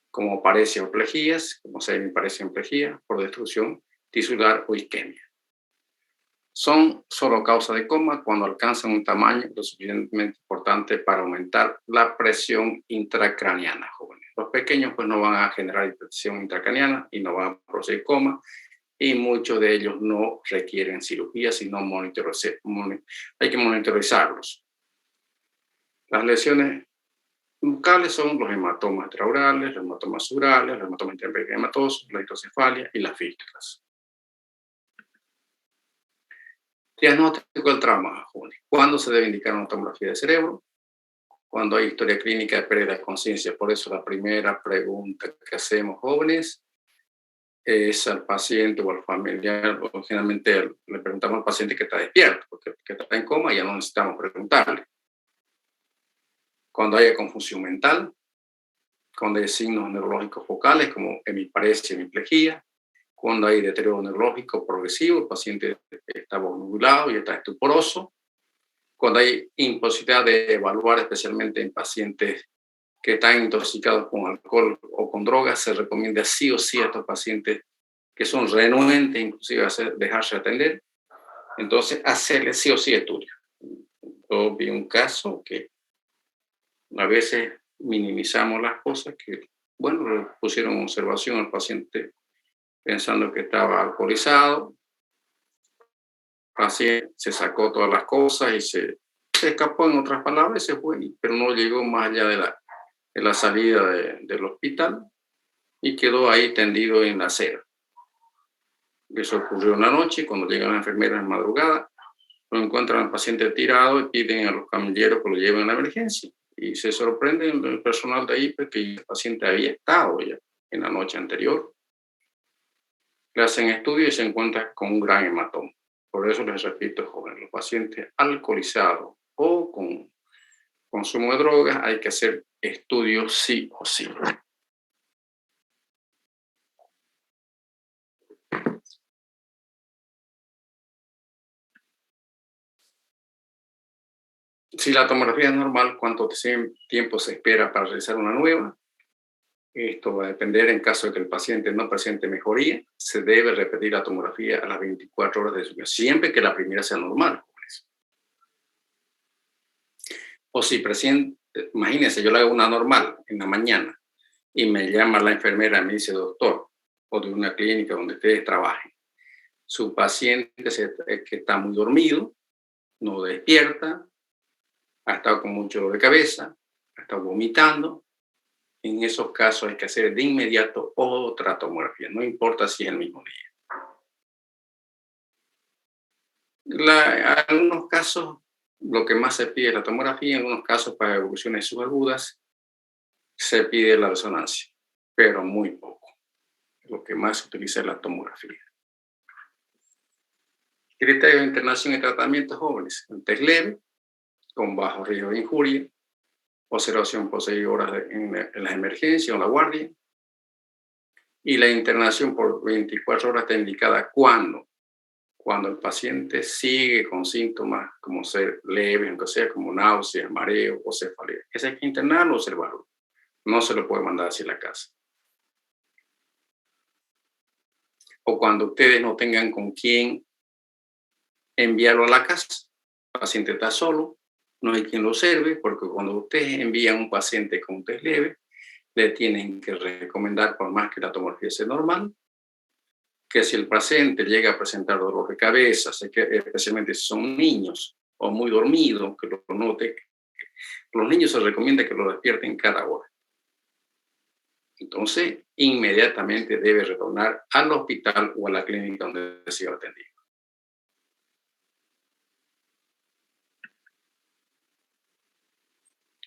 Speaker 1: como paresia o plejías, como semiparesia en plejía, por destrucción tisular o isquemia. Son solo causa de coma cuando alcanzan un tamaño lo suficientemente importante para aumentar la presión intracraniana, jóvenes. Los pequeños pues no van a generar presión intracraniana y no van a producir coma, y muchos de ellos no requieren cirugía, sino hay que monitorizarlos. Las lesiones bucales son los hematomas traurales, los hematomas subdurales, los hematomas interperimatosos, la hidrocefalia y las fístulas. Diagnóstico del trauma, jóvenes. ¿Cuándo se debe indicar una tomografía de cerebro? Cuando hay historia clínica de pérdida de conciencia. Por eso la primera pregunta que hacemos, jóvenes, es al paciente o al familiar, o generalmente le preguntamos al paciente que está despierto, porque que está en coma ya no necesitamos preguntarle. Cuando haya confusión mental, cuando hay signos neurológicos focales como hemiparesia y hemiplegia, cuando hay deterioro neurológico progresivo, el paciente está nublado y está estuporoso, cuando hay imposibilidad de evaluar, especialmente en pacientes que están intoxicados con alcohol o con drogas, se recomienda sí o sí a estos pacientes que son renuentes inclusive a dejarse atender, entonces hacerle sí o sí estudio. Yo vi un caso que a veces minimizamos las cosas, que bueno, le pusieron observación al paciente pensando que estaba alcoholizado, el paciente se sacó todas las cosas y se escapó, en otras palabras, y se fue, pero no llegó más allá de la salida del hospital y quedó ahí tendido en la acera. Eso ocurrió una noche, cuando llegan las enfermeras en madrugada, lo encuentran al paciente tirado y piden a los camilleros que lo lleven a la emergencia. Y se sorprende el personal de ahí porque el paciente había estado ya en la noche anterior. Le hacen estudios y se encuentran con un gran hematoma. Por eso les repito, jóvenes, los pacientes alcoholizados o con consumo de drogas hay que hacer estudios sí o sí. Si la tomografía es normal, ¿cuánto tiempo se espera para realizar una nueva? Esto va a depender. En caso de que el paciente no presente mejoría, se debe repetir la tomografía a las 24 horas de su vida, siempre que la primera sea normal. O si imagínense, yo le hago una normal en la mañana y me llama la enfermera, me dice, doctor, o de una clínica donde ustedes trabajen, su paciente que está muy dormido, no despierta, ha estado con mucho dolor de cabeza, ha estado vomitando. En esos casos hay que hacer de inmediato otra tomografía, no importa si es el mismo día. En algunos casos, lo que más se pide es la tomografía, en algunos casos para evoluciones subagudas se pide la resonancia, pero muy poco. Lo que más se utiliza es la tomografía. Criterio de internación y tratamiento jóvenes, un test leve, con bajo riesgo de injuria, observación por 6 horas en las emergencias o en la guardia, y la internación por 24 horas está indicada cuando el paciente sigue con síntomas como ser leves, aunque sea como náuseas, mareo o cefalea. Ese hay que internarlo o observarlo. No se lo puede mandar hacia la casa. O cuando ustedes no tengan con quién enviarlo a la casa, el paciente está solo, no hay quien lo observe, porque cuando ustedes envían un paciente con un test leve, le tienen que recomendar, por más que la tomografía sea normal, que si el paciente llega a presentar dolor de cabeza, especialmente si son niños o muy dormidos, que lo note, los niños se recomienda que lo despierten cada hora. Entonces, inmediatamente debe retornar al hospital o a la clínica donde se siga atendido.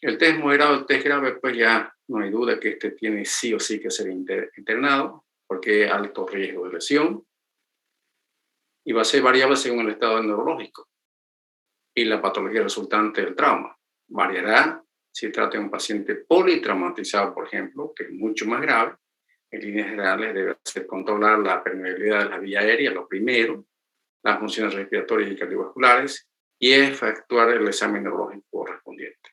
Speaker 1: El test moderado, el test grave, pues ya no hay duda que este tiene sí o sí que ser internado, porque hay alto riesgo de lesión y va a ser variable según el estado neurológico y la patología resultante del trauma. Variará si trata de un paciente politraumatizado, por ejemplo, que es mucho más grave. En líneas generales debe ser controlar la permeabilidad de la vía aérea, lo primero, las funciones respiratorias y cardiovasculares, y efectuar el examen neurológico correspondiente.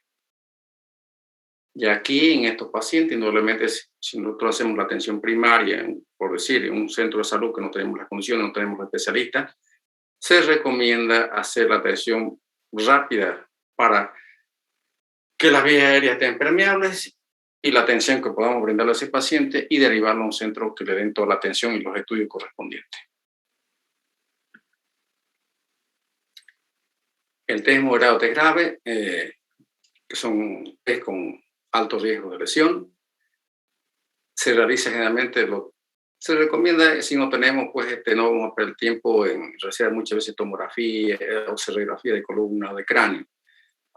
Speaker 1: Y aquí en estos pacientes, indudablemente, si nosotros hacemos la atención primaria, por decir, en un centro de salud que no tenemos las condiciones, no tenemos especialistas, se recomienda hacer la atención rápida para que las vías aéreas estén permeables y la atención que podamos brindarle a ese paciente y derivarlo a un centro que le den toda la atención y los estudios correspondientes. El test moderado, test grave, que son test con alto riesgo de lesión, se realiza generalmente, se recomienda, si no tenemos, pues no vamos a perder tiempo en realizar muchas veces tomografía o serigrafía de columna o de cráneo.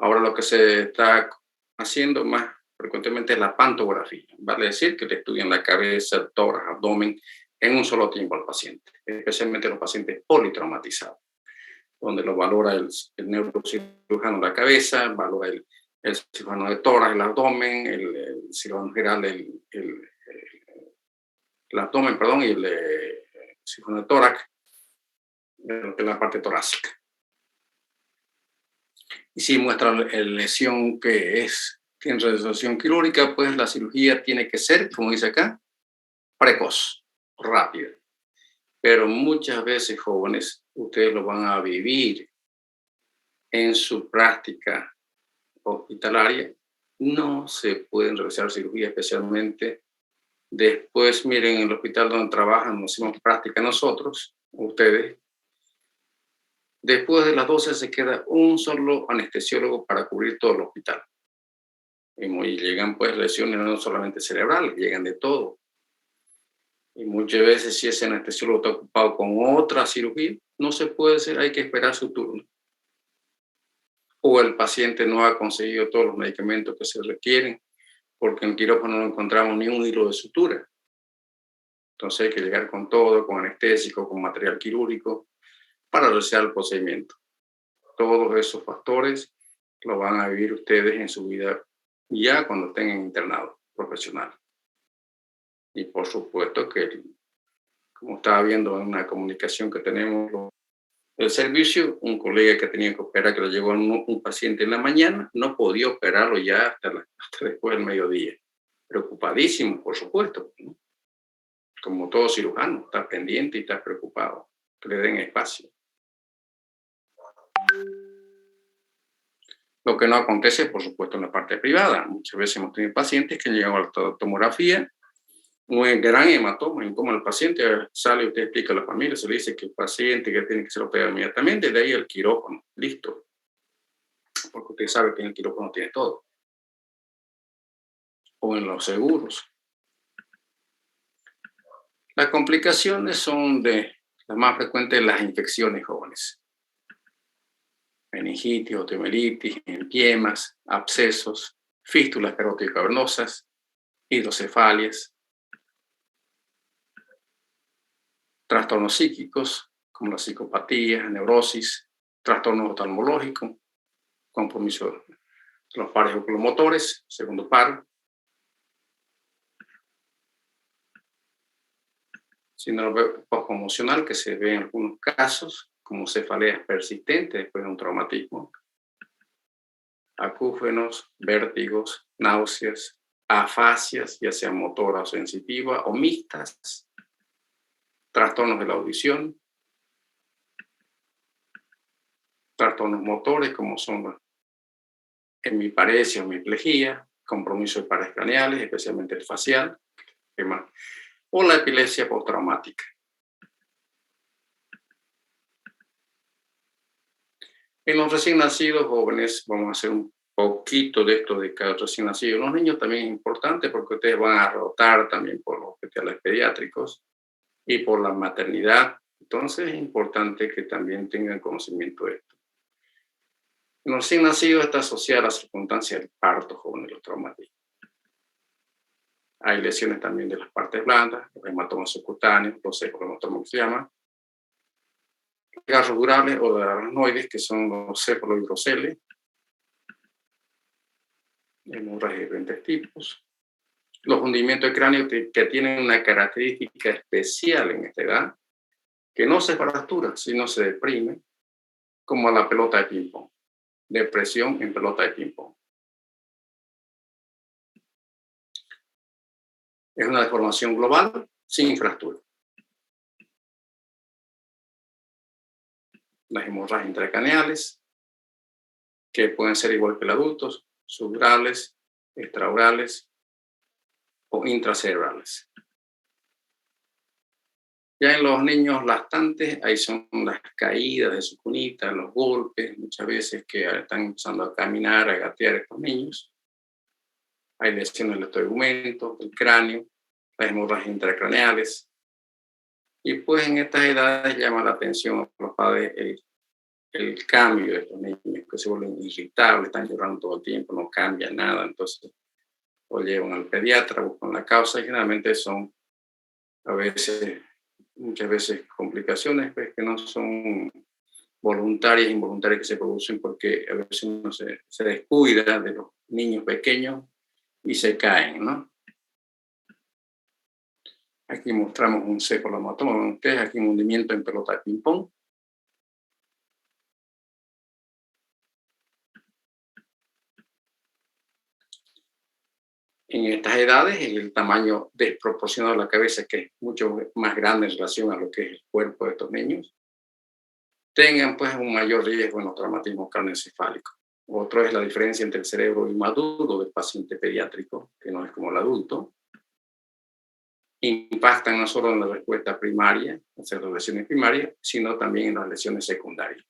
Speaker 1: Ahora lo que se está haciendo más frecuentemente es la pantografía, vale decir que le estudian la cabeza, el tórax, abdomen en un solo tiempo al paciente, especialmente los pacientes politraumatizados, donde lo valora el neurocirujano de la cabeza, valora el cirujano de tórax, el abdomen, el cirujano general, el abdomen, perdón, y el cirujano de tórax, lo que es la parte torácica. Y si muestra la lesión que tiene resolución quirúrgica, pues la cirugía tiene que ser, como dice acá, precoz, rápida. Pero muchas veces, jóvenes, ustedes lo van a vivir en su práctica hospitalaria. No se pueden realizar cirugía, especialmente después, miren, en el hospital donde trabajan, nos hacemos práctica nosotros, ustedes. Después de las 12 se queda un solo anestesiólogo para cubrir todo el hospital. Y llegan pues lesiones no solamente cerebrales, llegan de todo. Y muchas veces si ese anestesiólogo está ocupado con otra cirugía, no se puede hacer, hay que esperar su turno. O el paciente no ha conseguido todos los medicamentos que se requieren, porque en el quirófano no encontramos ni un hilo de sutura. Entonces hay que llegar con todo, con anestésico, con material quirúrgico, para realizar el procedimiento. Todos esos factores lo van a vivir ustedes en su vida ya cuando estén en internado profesional. Y por supuesto que, como estaba viendo en una comunicación que tenemos del servicio, un colega que tenía que operar, que le llegó un paciente en la mañana, no podía operarlo ya hasta después del mediodía. Preocupadísimo, por supuesto, ¿no? Como todo cirujano, está pendiente y está preocupado, que le den espacio. Lo que no acontece, por supuesto, en la parte privada. Muchas veces hemos tenido pacientes que llegan a la tomografía, un gran hematoma, incómodo el paciente, sale, usted explica a la familia, se le dice que el paciente que tiene que ser operado inmediatamente, de ahí el quirófano, listo. Porque usted sabe que en el quirófano tiene todo. O en los seguros. Las complicaciones son de las más frecuentes de las infecciones jóvenes. Meningitis, osteomielitis, empiemas, abscesos, fístulas carótido-cavernosas, hidrocefalias, trastornos psíquicos como la psicopatía, neurosis, trastornos oftalmológicos, compromiso de los pares oculomotores, segundo paro, síndrome postconmocional que se ve en algunos casos como cefaleas persistentes después de un traumatismo, acúfenos, vértigos, náuseas, afasias, ya sean motoras o sensitivas o mixtas, trastornos de la audición, trastornos motores como son hemiparesia o hemiplegia, compromiso de pares craneales, especialmente el facial, o la epilepsia postraumática. En los recién nacidos jóvenes, vamos a hacer un poquito de esto de cada recién nacido. Los niños también es importante porque ustedes van a rotar también por los hospitales pediátricos y por la maternidad. Entonces es importante que también tengan conocimiento de esto. En los recién nacidos está asociada a la circunstancia del parto joven de los traumatismos. Hay lesiones también de las partes blandas, los hematomas subcutáneos, los hematomas que se llaman, garros durables o de aracnoides, que son los cefalohidroceles, hemorragias de diferentes tipos. Los hundimientos de cráneo que tienen una característica especial en esta edad, que no se fractura, sino se deprime, como la pelota de ping-pong. Depresión en pelota de ping-pong. Es una deformación global sin fractura. Las hemorragias intracraneales, que pueden ser igual que el adulto, subdurales, extraorales o intracerebrales. Ya en los niños lactantes, ahí son las caídas de su cunita, los golpes, muchas veces que están empezando a caminar, a gatear estos niños. Hay lesiones del tegumento, del cráneo, las hemorragias intracraneales. Y pues en estas edades llama la atención a los padres el cambio de estos niños, que se vuelven irritables, están llorando todo el tiempo, no cambia nada. Entonces, o llevan al pediatra, buscan la causa y generalmente son a veces, muchas veces complicaciones pues, que no son voluntarias, involuntarias que se producen porque a veces uno se descuida de los niños pequeños y se caen, ¿no? Aquí mostramos un cefalohematoma, que es aquí un hundimiento en pelota de ping-pong. En estas edades, el tamaño desproporcionado de la cabeza, que es mucho más grande en relación a lo que es el cuerpo de estos niños, tengan pues un mayor riesgo en los traumatismos craneoencefálicos. Otro es la diferencia entre el cerebro inmaduro del paciente pediátrico, que no es como el adulto. Impactan no solo en la respuesta primaria, o sea, las lesiones primarias, sino también en las lesiones secundarias.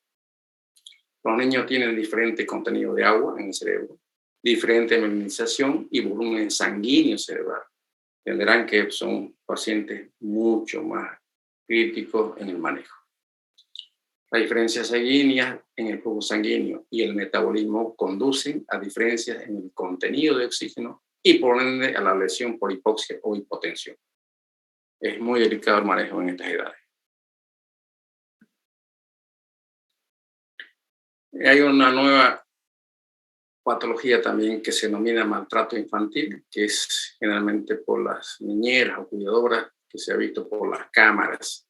Speaker 1: Los niños tienen diferente contenido de agua en el cerebro, diferente mielinización y volumen sanguíneo cerebral. Tendrán que son pacientes mucho más críticos en el manejo. Las diferencias sanguíneas en el flujo sanguíneo y el metabolismo conducen a diferencias en el contenido de oxígeno y por ende a la lesión por hipoxia o hipotensión. Es muy delicado el manejo en estas edades. Hay una nueva patología también que se denomina maltrato infantil, que es generalmente por las niñeras o cuidadoras, que se ha visto por las cámaras,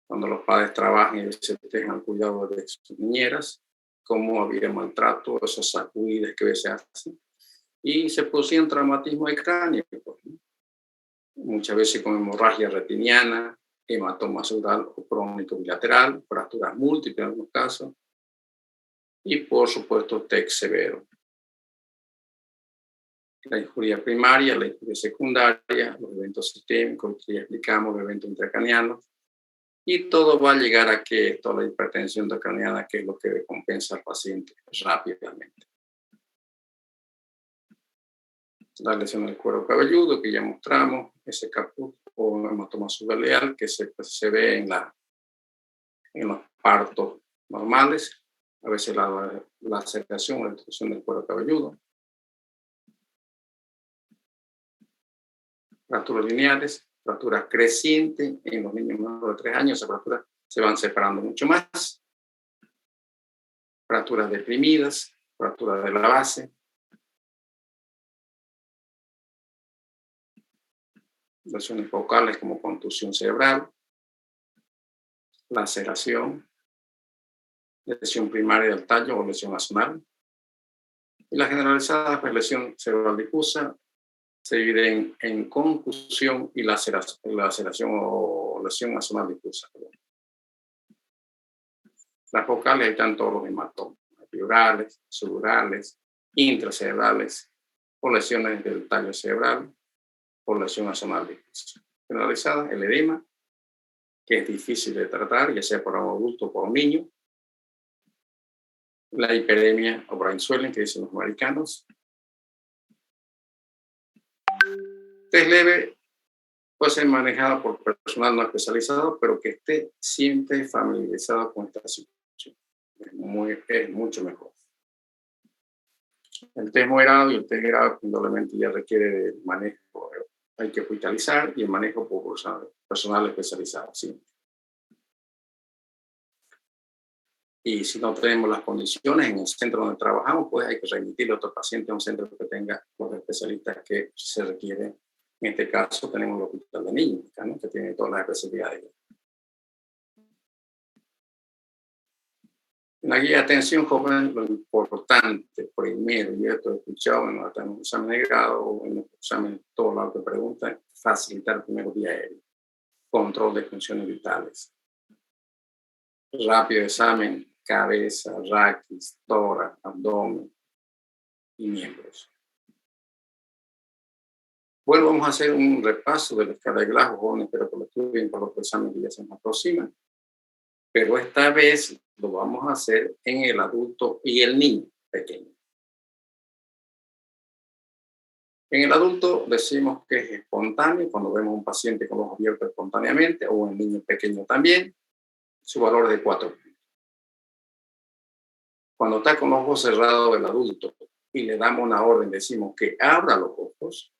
Speaker 1: cuando los padres trabajan y se dejan al cuidado de sus niñeras, cómo había maltrato, esas sacudidas que a veces hacen, y se producían traumatismos de cráneo, muchas veces con hemorragia retiniana, hematoma subdural o crónico bilateral, fracturas múltiples en algunos casos, y, por supuesto, TEC severo. La injuria primaria, la injuria secundaria, los eventos sistémicos, que ya explicamos, los eventos intracraneanos, y todo va a llegar a que esto, la hipertensión intracraneana, que es lo que compensa al paciente rápidamente. La lesión del cuero cabelludo, que ya mostramos, ese caput o hematoma subaleal, que se ve en los partos normales, a veces la laceración o la destrucción del cuero cabelludo. Fracturas lineales, fracturas crecientes en los niños menores de 3 años, esas fracturas se van separando mucho más. Fracturas deprimidas, fracturas de la base. Lesiones focales como contusión cerebral, laceración, lesión primaria del tallo o lesión axonal. Y la generalizada, pues lesión cerebral difusa, se divide en concusión y laceración o lesión axonal difusa. Las focales están todos los hematomas, epidurales, subdurales, intracerebrales, o lesiones del tallo cerebral, o lesión axonal difusa. Generalizada, el edema, que es difícil de tratar, ya sea por un adulto o por un niño. La hiperemia o brain swelling, que dicen los americanos. Test leve puede ser manejado por personal no especializado, pero que esté siempre familiarizado con esta situación. Es mucho mejor. El test moderado y el test grave indudablemente ya requiere de manejo. Hay que hospitalizar y el manejo por personal especializado. ¿Sí? Y si no tenemos las condiciones en el centro donde trabajamos, pues hay que remitirle a otro paciente a un centro que tenga los especialistas que se requieren. En este caso tenemos el hospital de niños, ¿no? Que tiene todas las especialidades. En la guía de atención joven, lo importante, primero, yo esto he escuchado en un examen de grado o en un examen, todo lo que preguntan, facilitar primero vía aérea, control de funciones vitales, rápido examen, cabeza, raquis, tórax, abdomen y miembros. Bueno, vamos a hacer un repaso de la escala de Glasgow, jóvenes, espero que lo estudien por los exámenes que ya se nos aproximan. Pero esta vez lo vamos a hacer en el adulto y el niño pequeño. En el adulto decimos que es espontáneo, cuando vemos un paciente con los ojos abiertos espontáneamente, o un niño pequeño también, su valor es de 4 puntos. Cuando está con los ojos cerrados el adulto y le damos una orden, decimos que abra los ojos,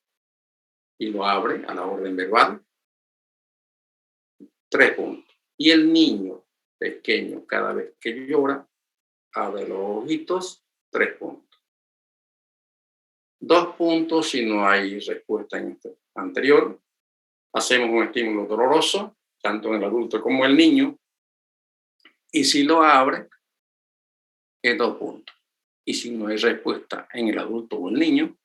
Speaker 1: y lo abre a la orden verbal, 3 puntos. Y el niño pequeño, cada vez que llora, abre los ojitos, 3 puntos. 2 puntos si no hay respuesta en este anterior. Hacemos un estímulo doloroso, tanto en el adulto como en el niño, y si lo abre, es 2 puntos. Y si no hay respuesta en el adulto o el niño,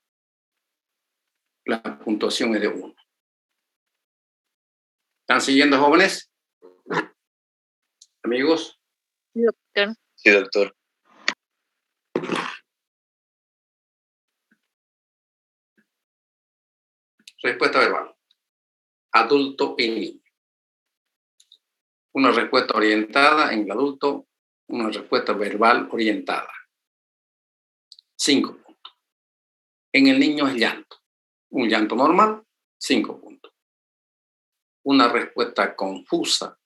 Speaker 1: la puntuación es de 1. ¿Están siguiendo, jóvenes? Amigos.
Speaker 2: Sí, doctor.
Speaker 4: Sí, doctor.
Speaker 1: Respuesta verbal. Adulto y niño. Una respuesta orientada en el adulto, una respuesta verbal orientada. 5 puntos. En el niño es llanto. Un llanto normal, 5 puntos. Una respuesta confusa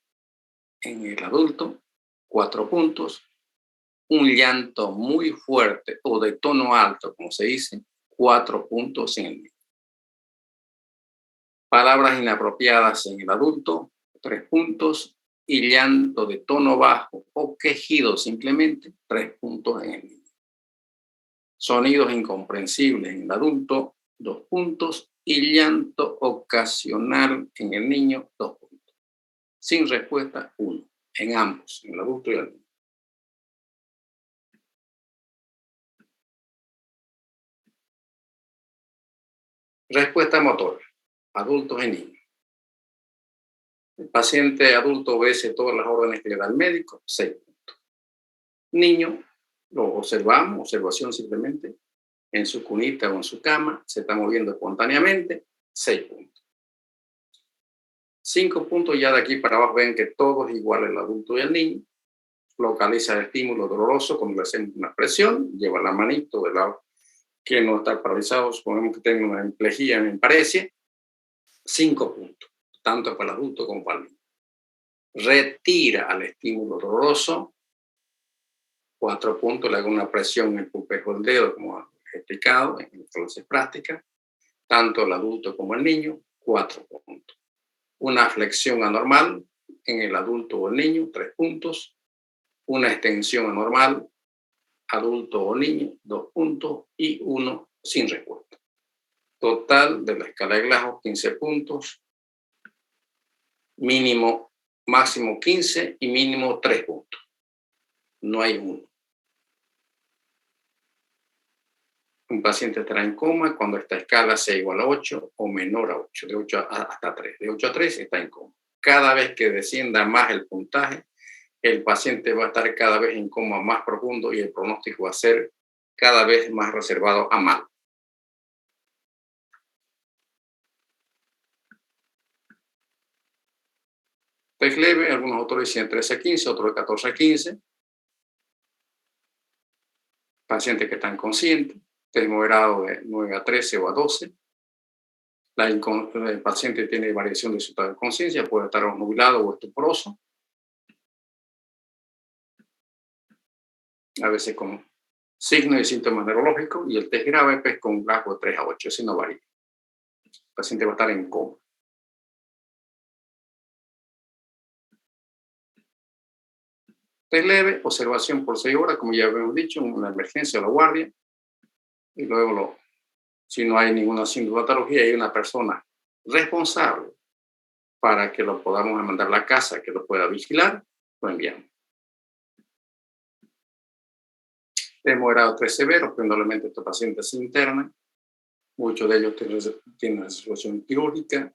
Speaker 1: en el adulto, 4 puntos. Un llanto muy fuerte o de tono alto, como se dice, 4 puntos en el niño. Palabras inapropiadas en el adulto, 3 puntos. Y llanto de tono bajo o quejido simplemente, 3 puntos en el niño. Sonidos incomprensibles en el adulto, 2 puntos. Y llanto ocasional en el niño, 2 puntos. Sin respuesta, 1. En ambos, en el adulto y el niño. Respuesta motora, adultos y niños. El paciente adulto obedece todas las órdenes que le da el médico, 6 puntos. Niño Lo observamos, observación simplemente, en su cunita o en su cama, se está moviendo espontáneamente, 6 puntos. 5 puntos, ya de aquí para abajo ven que todo es igual el adulto y el niño. Localiza el estímulo doloroso cuando le hacemos una presión, lleva la manito del lado que no está paralizado, supongamos que tenga una hemiplegia, me parece, 5 puntos, tanto para el adulto como para el niño. Retira al estímulo doloroso, 4 puntos, le hago una presión en el pulpejo del dedo, como he explicado en clases prácticas, tanto el adulto como el niño, 4 puntos. Una flexión anormal en el adulto o el niño, 3 puntos. Una extensión anormal, adulto o niño, 2 puntos, y 1 sin respuesta. Total de la escala de Glasgow, 15 puntos, mínimo, máximo 15 y mínimo 3 puntos. No hay 1. Un paciente estará en coma cuando esta escala sea igual a 8 o menor a 8, de 8 hasta 3. De 8 a 3 está en coma. Cada vez que descienda más el puntaje, el paciente va a estar cada vez en coma más profundo y el pronóstico va a ser cada vez más reservado a mal. Test leve, algunos autores dicen 13 a 15, otros de 14 a 15. Pacientes que están conscientes. Test moderado de 9 a 13 o a 12. El paciente tiene variación de su estado de conciencia, puede estar nublado o estuporoso. A veces con signos y síntomas neurológicos, y el test grave pues, con Glasgow de 3 a 8, ese no varía. El paciente va a estar en coma. Test leve, observación por 6 horas, como ya habíamos dicho, una emergencia o la guardia, y luego, si no hay ninguna sintomatología, hay una persona responsable para que lo podamos mandar a la casa, que lo pueda vigilar, lo enviamos. Test moderado 3 severo, probablemente estos pacientes se internan, muchos de ellos tienen resolución quirúrgica,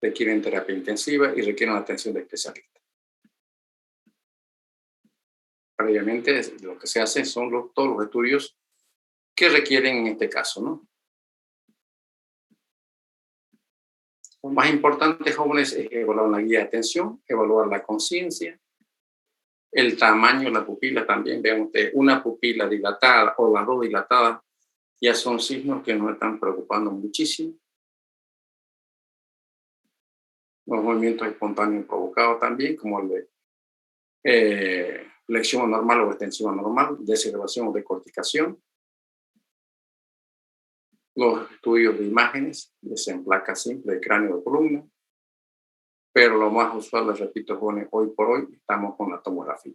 Speaker 1: requieren terapia intensiva y requieren atención de especialistas. Previamente, lo que se hace son todos los estudios que requieren en este caso, ¿no? Lo más importante, jóvenes, es evaluar la guía de atención, evaluar la conciencia, el tamaño de la pupila también. Vean ustedes, una pupila dilatada o las dos dilatadas ya son signos que nos están preocupando muchísimo. Los movimientos espontáneos provocados también, como el de flexión anormal o extensión anormal, desaceleración o decorticación. Los estudios de imágenes, en placa simple de cráneo de columna. Pero lo más usual, les repito, jóvenes, hoy por hoy estamos con la tomografía,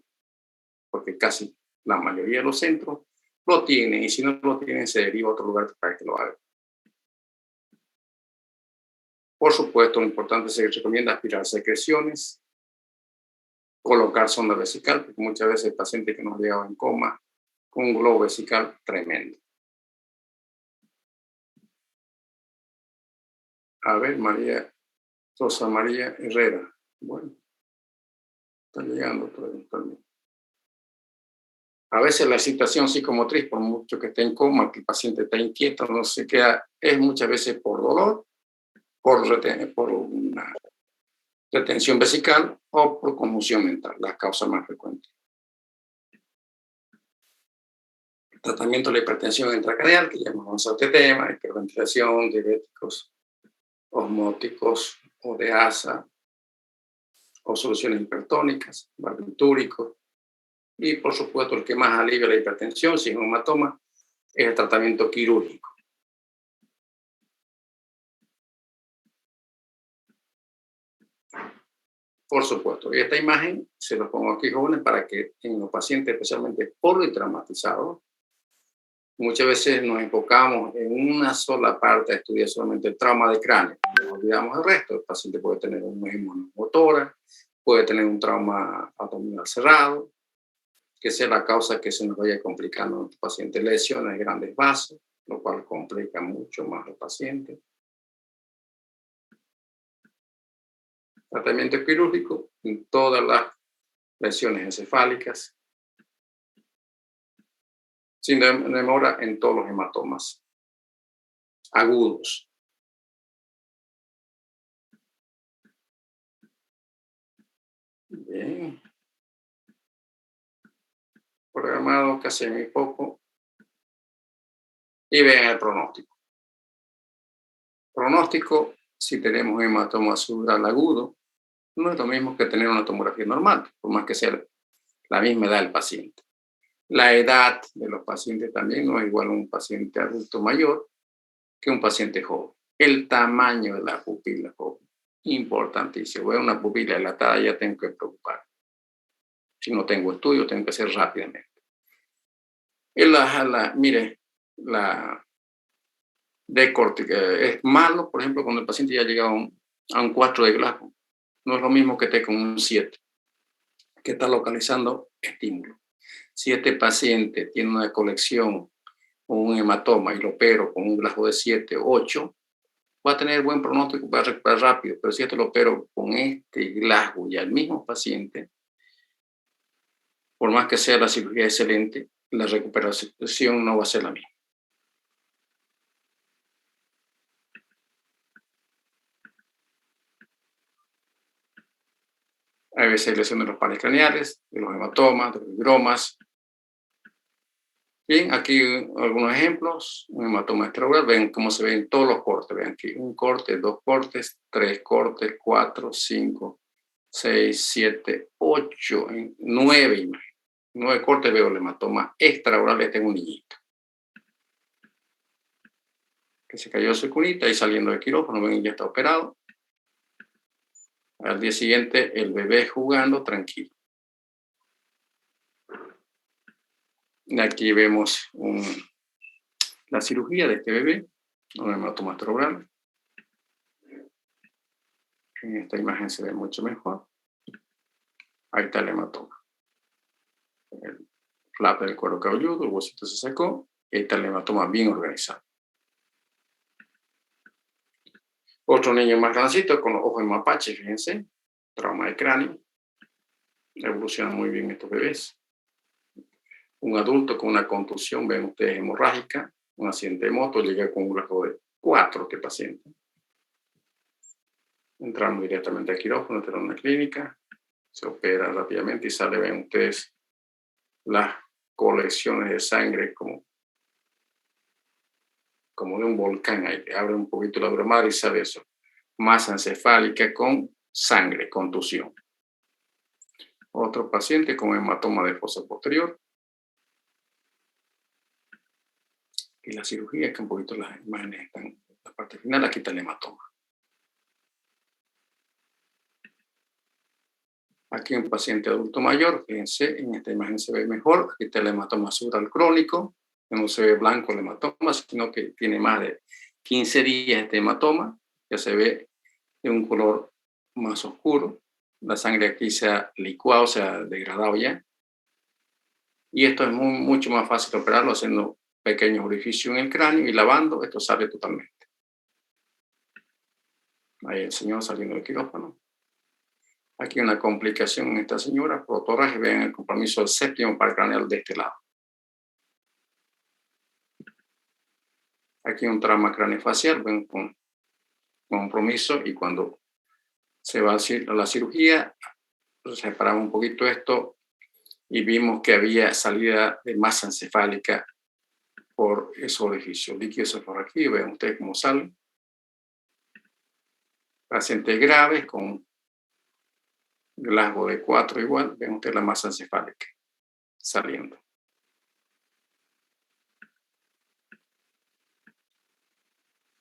Speaker 1: porque casi la mayoría de los centros lo tienen, y si no lo tienen, se deriva a otro lugar para que lo hagan. Por supuesto, lo importante es que se recomienda aspirar secreciones, colocar sonda vesical, porque muchas veces el paciente que nos llegaba en coma con un globo vesical tremendo. A ver, Rosa María Herrera. Bueno, está llegando también. A veces la excitación psicomotriz, por mucho que esté en coma, que el paciente está inquieto, no se queda, es muchas veces por dolor, por una retención vesical o por conmoción mental, las causas más frecuentes. El tratamiento de la hipertensión intracraneal, que ya hemos avanzado este tema, hiperventilación, diuréticos, osmóticos o de ASA, o soluciones hipertónicas, barbitúricos, y por supuesto el que más alivia la hipertensión, sin hematoma, es el tratamiento quirúrgico. Por supuesto, y esta imagen se lo pongo aquí, jóvenes, para que en los pacientes especialmente politraumatizados, muchas veces nos enfocamos en una sola parte a estudiar solamente el trauma de cráneo. Nos olvidamos del resto. El paciente puede tener un motora, puede tener un trauma abdominal cerrado, que sea la causa que se nos vaya complicando a nuestro paciente. Lesiones de grandes vasos, lo cual complica mucho más al paciente. Tratamiento quirúrgico en todas las lesiones encefálicas, sin demora en todos los hematomas agudos. Bien. Programado casi muy poco. Y vean el pronóstico. Pronóstico, si tenemos un hematoma subdural agudo, no es lo mismo que tener una tomografía normal, por más que sea la misma edad del paciente. La edad de los pacientes también no es igual a un paciente adulto mayor que un paciente joven. El tamaño de la pupila joven, importantísimo. Veo una pupila dilatada, ya tengo que preocupar. Si no tengo estudio, tengo que hacer rápidamente. Mire, la decórtica es malo, por ejemplo, cuando el paciente ya llega a un 4 de Glasgow. No es lo mismo que esté con un 7, que está localizando estímulo. Si este paciente tiene una colección o un hematoma y lo opero con un Glasgow de 7, 8, va a tener buen pronóstico para recuperar rápido. Pero si esto lo opero con este Glasgow y al mismo paciente, por más que sea la cirugía excelente, la recuperación no va a ser la misma. Hay veces lesión de los pares craneales, de los hematomas, de los hidromas. Bien, aquí algunos ejemplos. Un hematoma extraocular, ven cómo se ven todos los cortes. Ven aquí un corte, 2 cortes, 3 cortes, 4, 5, 6, 7, 8, 9. 9 cortes veo el hematoma extraocular. Este es un niñito que se cayó de su cunita y saliendo del quirófano, ven, ya está operado. Al día siguiente, el bebé jugando tranquilo. Y aquí vemos la cirugía de este bebé, un hematoma extraocular. En esta imagen se ve mucho mejor. Ahí está el hematoma. El flap del cuero cabelludo, el huesito se sacó, y ahí está el hematoma bien organizado. Otro niño más grandecito con los ojos de mapache, fíjense, trauma de cráneo. Evolucionan muy bien estos bebés. Un adulto con una contusión, ven ustedes, hemorrágica, un accidente de moto, llega con un Glasgow de 4 este paciente. Entramos directamente al quirófano, entra en una clínica, se opera rápidamente y sale, ven ustedes, las colecciones de sangre como de un volcán. Ahí abre un poquito la dura madre y sale eso. Masa encefálica con sangre, contusión. Otro paciente con hematoma de fosa posterior. Y la cirugía, que un poquito las imágenes están en la parte final, aquí está el hematoma. Aquí un paciente adulto mayor, fíjense, en esta imagen se ve mejor, aquí está el hematoma subdural crónico, no se ve blanco el hematoma, sino que tiene más de 15 días este hematoma, ya se ve de un color más oscuro, la sangre aquí se ha licuado, se ha degradado ya, y esto es mucho más fácil de operarlo haciendo pequeños orificios en el cráneo y lavando, esto sale totalmente. Ahí el señor saliendo del quirófano. Aquí una complicación en esta señora, protorraje, vean el compromiso del séptimo par craneal de este lado. Aquí un trauma craneofacial, ven con compromiso, y cuando se va a la cirugía, separamos un poquito esto y vimos que había salida de masa encefálica por ese orificio. Líquido por aquí, ven ustedes cómo salen. Pacientes graves con Glasgow de 4 igual, ven ustedes la masa encefálica saliendo.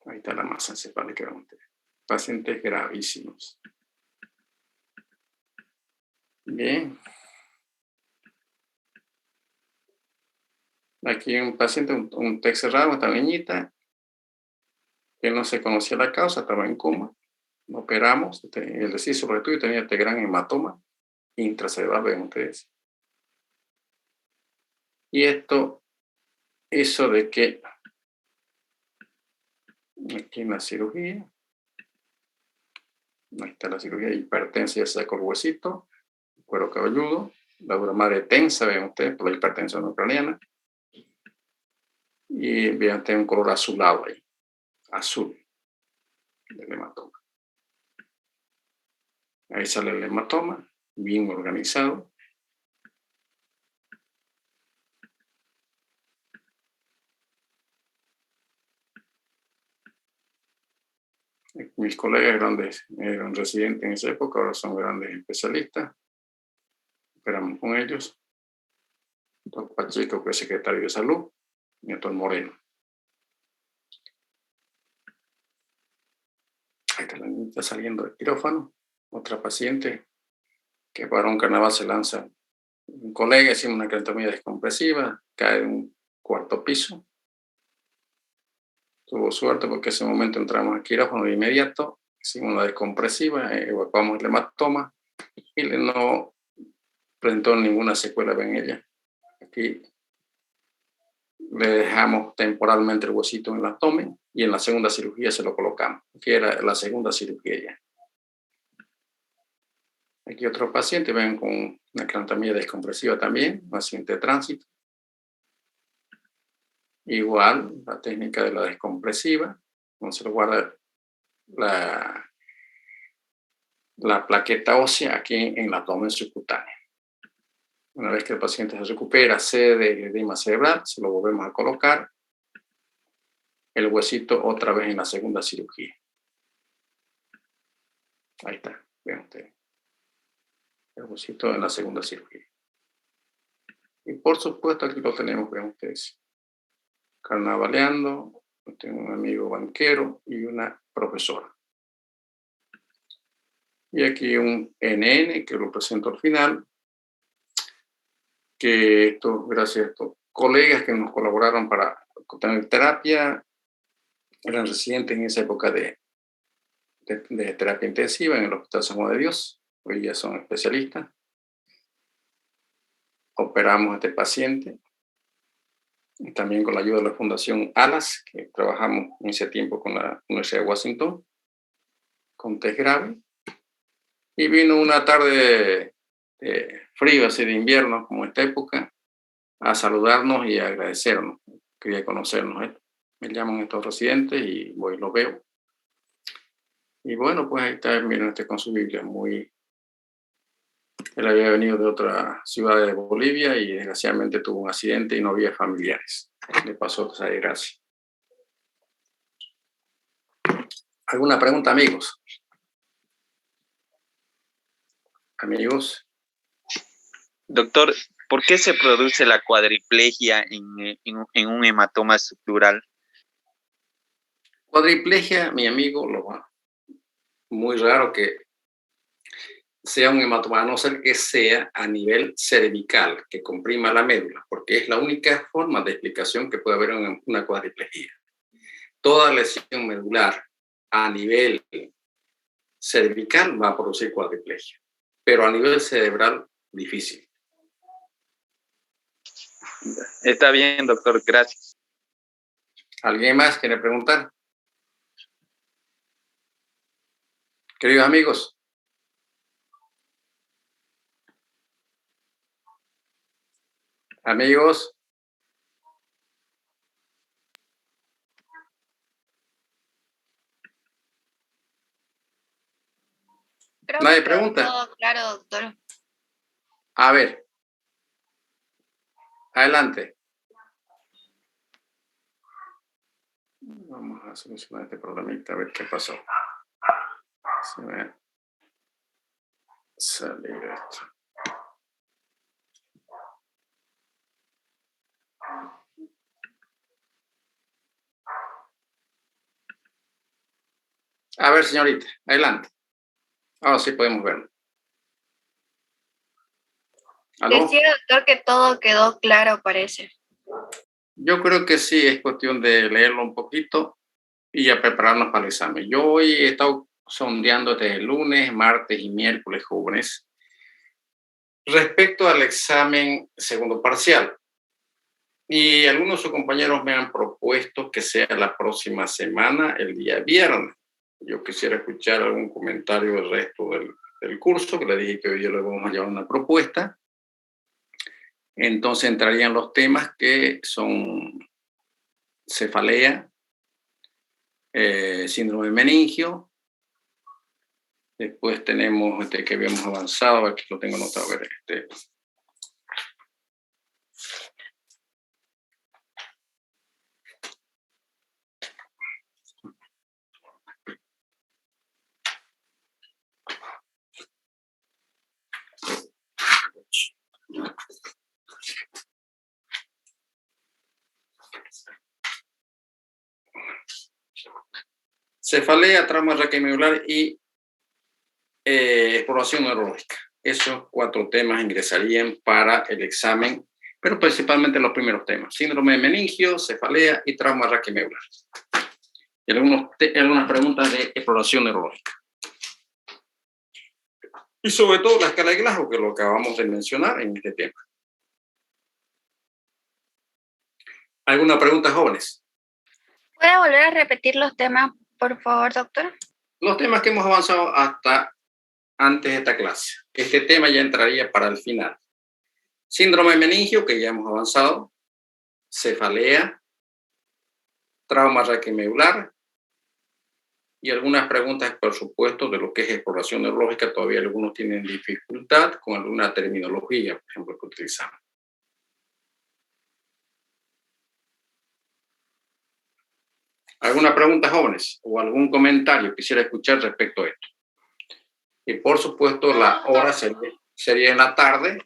Speaker 1: Ahí está la masa encefálica, ven ustedes. Pacientes gravísimos. Bien. Aquí un paciente, un TEC cerrado, esta niñita, que no se conocía la causa, estaba en coma. Lo operamos, el deshizo sobre todo, y tenía este gran hematoma intracerebral, ven ustedes. Y esto hizo de que aquí en la cirugía, ahí está la cirugía, hipertensión, se sacó el huesito, cuero cabelludo, la dura madre tensa, ven ustedes, por la hipertensión ucraniana. y vean, tiene un color azulado ahí, azul del hematoma. Ahí sale el hematoma, bien organizado. Mis colegas grandes eran residentes en esa época, ahora son grandes especialistas. Esperamos con ellos. Doctor Pacheco, que es secretario de Salud, y doctor Moreno. Ahí está la niñita saliendo del quirófano. Otra paciente que para un carnaval se lanza. Un colega, hicimos una craniotomía descompresiva, cae de un cuarto piso. Tuvo suerte porque en ese momento entramos al quirófano de inmediato, hicimos una descompresiva, evacuamos el hematoma y no presentó ninguna secuela en ella. Aquí le dejamos temporalmente el huesito en el abdomen y en la segunda cirugía se lo colocamos, que era la segunda cirugía ya. Aquí otro paciente, ven con una craniotomía descompresiva también, un paciente de tránsito. Igual, la técnica de la descompresiva, donde se lo guarda la plaqueta ósea aquí en el abdomen subcutáneo. Una vez que el paciente se recupera, cede el edema cerebral, se lo volvemos a colocar el huesito otra vez en la segunda cirugía. Ahí está, vean ustedes. El huesito en la segunda cirugía. Y por supuesto aquí lo tenemos, vean ustedes. Carnavaleando, tengo un amigo banquero y una profesora. Y aquí un NN que lo presento al final, que esto, gracias a estos colegas que nos colaboraron para tener terapia, eran residentes en esa época de terapia intensiva en el Hospital San Juan de Dios, hoy ya son especialistas. Operamos a este paciente, y también con la ayuda de la Fundación ALAS, que trabajamos en ese tiempo con la Universidad de Washington, con test grave. Y vino una tarde frío, así de invierno, como esta época, a saludarnos y a agradecernos. Quería conocernos. Me llaman estos residentes y voy y los veo. Y bueno, pues ahí está, miren, con su Biblia. Él había venido de otra ciudad de Bolivia y desgraciadamente tuvo un accidente y no había familiares. Le pasó esa desgracia. ¿Alguna pregunta, amigos? Amigos.
Speaker 5: Doctor, ¿por qué se produce la cuadriplegia en un hematoma estructural?
Speaker 1: Cuadriplegia, mi amigo, muy raro que sea un hematoma, a no ser que sea a nivel cervical, que comprima la médula, porque es la única forma de explicación que puede haber en una cuadriplegia. Toda lesión medular a nivel cervical va a producir cuadriplegia, pero a nivel cerebral, difícil.
Speaker 5: Está bien, doctor, gracias.
Speaker 1: ¿Alguien más quiere preguntar? Queridos amigos. Amigos.
Speaker 6: Creo
Speaker 1: ¿Nadie
Speaker 6: que quedó
Speaker 1: pregunta?
Speaker 6: todo claro, doctor.
Speaker 1: A ver. Adelante. Vamos a solucionar este problemita, a ver qué pasó. Se me salió esto. A ver, señorita, adelante. Ahora sí podemos verlo. ¿Aló?
Speaker 6: Decía, doctor, que todo quedó claro, parece.
Speaker 1: Yo creo que sí, es cuestión de leerlo un poquito y ya prepararnos para el examen. Yo hoy he estado sondeando desde el lunes, martes y miércoles, jóvenes, respecto al examen segundo parcial. Y algunos de sus compañeros me han propuesto que sea la próxima semana, el día viernes. Yo quisiera escuchar algún comentario del resto del curso, que le dije que hoy día le vamos a llevar una propuesta. Entonces entrarían los temas que son cefalea, síndrome meningio. Después tenemos que habíamos avanzado, aquí lo tengo anotado, a ver, cefalea, trauma raquimedular y exploración neurológica. Esos 4 temas ingresarían para el examen, pero principalmente los primeros temas: síndrome de meningio, cefalea y trauma raquimedular. Y algunas preguntas de exploración neurológica. Y sobre todo la escala de Glasgow, que lo acabamos de mencionar en este tema. ¿Alguna pregunta, jóvenes?
Speaker 6: ¿Puede volver a repetir los temas, por favor, doctor?
Speaker 1: Los temas que hemos avanzado hasta antes de esta clase. Este tema ya entraría para el final. Síndrome de meningio, que ya hemos avanzado. Cefalea. Trauma raquimedular. Y algunas preguntas, por supuesto, de lo que es exploración neurológica. Todavía algunos tienen dificultad con alguna terminología, por ejemplo, que utilizamos. ¿Alguna pregunta, jóvenes? ¿O algún comentario que quisiera escuchar respecto a esto? Y por supuesto, la hora sería en la tarde.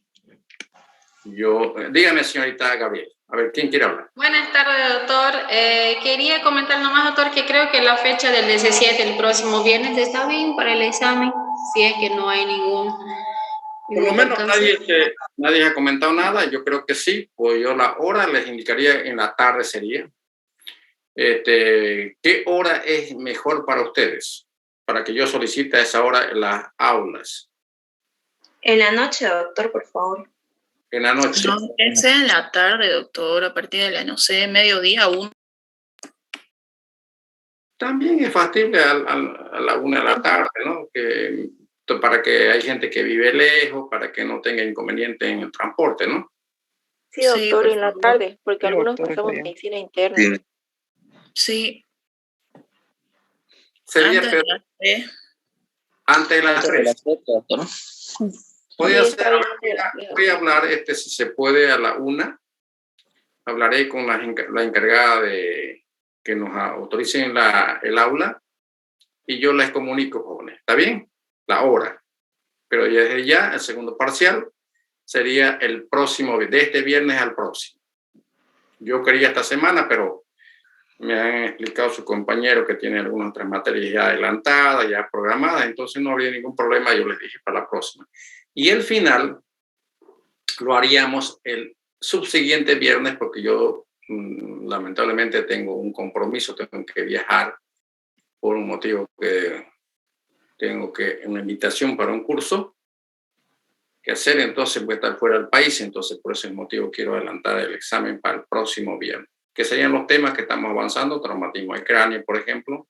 Speaker 1: Dígame, señorita Gabriel. A ver, ¿quién quiere hablar?
Speaker 7: Buenas tardes, doctor. Quería comentar nomás, doctor, que creo que la fecha del 17, el próximo viernes, está bien para el examen, si es que no hay
Speaker 1: Por lo menos nadie ha comentado nada. Yo creo que sí. Pues yo la hora les indicaría en la tarde sería. ¿Qué hora es mejor para ustedes? Para que yo solicite a esa hora las aulas.
Speaker 2: En la noche, doctor, por favor.
Speaker 1: En la noche.
Speaker 3: No, es en la tarde, doctor, a partir de la, no sé, mediodía, 1.
Speaker 1: También es factible a la 1 de la tarde, ¿no? Para que hay gente que vive lejos, para que no tenga inconveniente en el transporte, ¿no?
Speaker 2: Sí, doctor,
Speaker 3: Sí,
Speaker 2: en la tarde, porque
Speaker 4: Sí,
Speaker 2: algunos
Speaker 4: doctor,
Speaker 2: pasamos
Speaker 4: está bien.
Speaker 2: medicina interna.
Speaker 4: Sí.
Speaker 3: Sí,
Speaker 1: Sería
Speaker 3: antes de las 3.
Speaker 1: antes de las 3. Podría
Speaker 2: Sí, está
Speaker 1: ser,
Speaker 2: bien, antes de las 3.
Speaker 1: voy a hablar, si se puede, a la 1. Hablaré con la encargada de que nos autoricen el aula y yo les comunico, jóvenes. ¿Está bien? La hora. Pero desde ya, el segundo parcial sería el próximo, de este viernes al próximo. Yo quería esta semana, pero me han explicado su compañero que tiene algunas otras materias ya adelantadas, ya programadas, entonces no habría ningún problema, yo les dije para la próxima. Y el final lo haríamos el subsiguiente viernes, porque yo lamentablemente tengo un compromiso, tengo que viajar por un motivo que tengo una invitación para un curso que hacer, entonces voy a estar fuera del país, entonces por ese motivo quiero adelantar el examen para el próximo viernes, que serían los temas que estamos avanzando, traumatismo de cráneo, por ejemplo,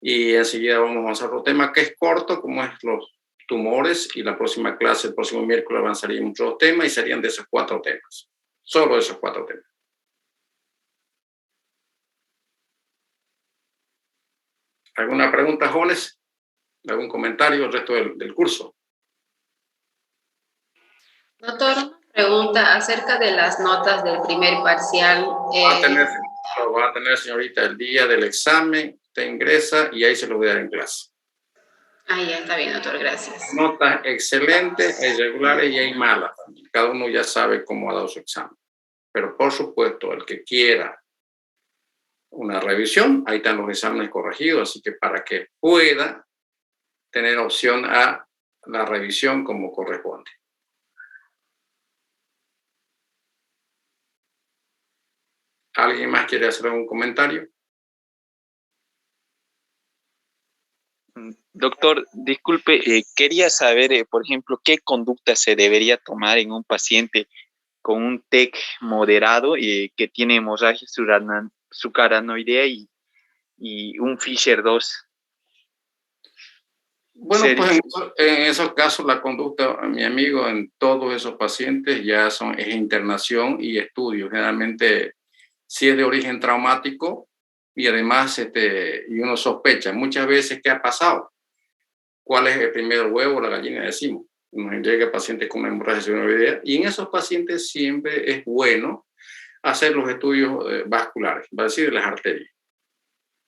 Speaker 1: y enseguida vamos a avanzar otro tema que es corto, como es los tumores, y la próxima clase, el próximo miércoles, avanzaríamos otros temas y serían de esos 4 temas, solo esos 4 temas. ¿Alguna pregunta, jóvenes? ¿Algún comentario el resto del curso?
Speaker 7: Doctor, una pregunta acerca de las notas del primer parcial.
Speaker 1: Lo va a tener, señorita, el día del examen, usted ingresa y ahí se lo voy a dar en clase.
Speaker 7: Ya está bien, doctor, gracias.
Speaker 1: Notas excelentes, hay regulares y hay malas. Cada uno ya sabe cómo ha dado su examen. Pero por supuesto, el que quiera una revisión, ahí están los exámenes corregidos, así que para que pueda tener opción a la revisión como corresponde. ¿Alguien más quiere hacer algún comentario?
Speaker 5: Doctor, disculpe, quería saber, por ejemplo, qué conducta se debería tomar en un paciente con un TEC moderado que tiene hemorragia sucaranoidea y un Fisher 2.
Speaker 1: Bueno, pues en esos casos la conducta, mi amigo, en todos esos pacientes ya es internación y estudio. Generalmente si es de origen traumático y además y uno sospecha muchas veces qué ha pasado. ¿Cuál es el primer huevo o la gallina? Decimos. Nos llega pacientes con hemorragia cerebrovascular y en esos pacientes siempre es bueno hacer los estudios vasculares, va a decir, de las arterias.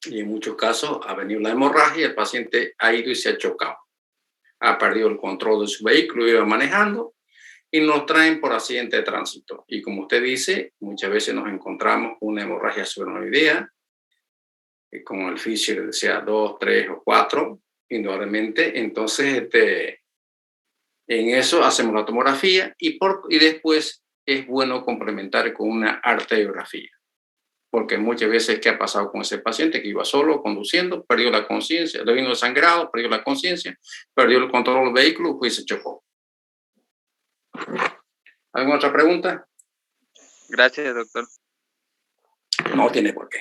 Speaker 1: Y en muchos casos ha venido la hemorragia y el paciente ha ido y se ha chocado. Ha perdido el control de su vehículo, iba manejando y nos traen por accidente de tránsito. Y como usted dice, muchas veces nos encontramos con una hemorragia subaracnoidea, con el Fisher sea 2, 3 o 4, indudablemente. Entonces, en eso hacemos la tomografía y después es bueno complementar con una arteriografía. Porque muchas veces, ¿qué ha pasado con ese paciente que iba solo, conduciendo, perdió la conciencia, le vino el sangrado, perdió la conciencia, perdió el control del vehículo y se chocó? ¿Alguna otra pregunta?
Speaker 5: Gracias, doctor.
Speaker 1: No tiene por qué.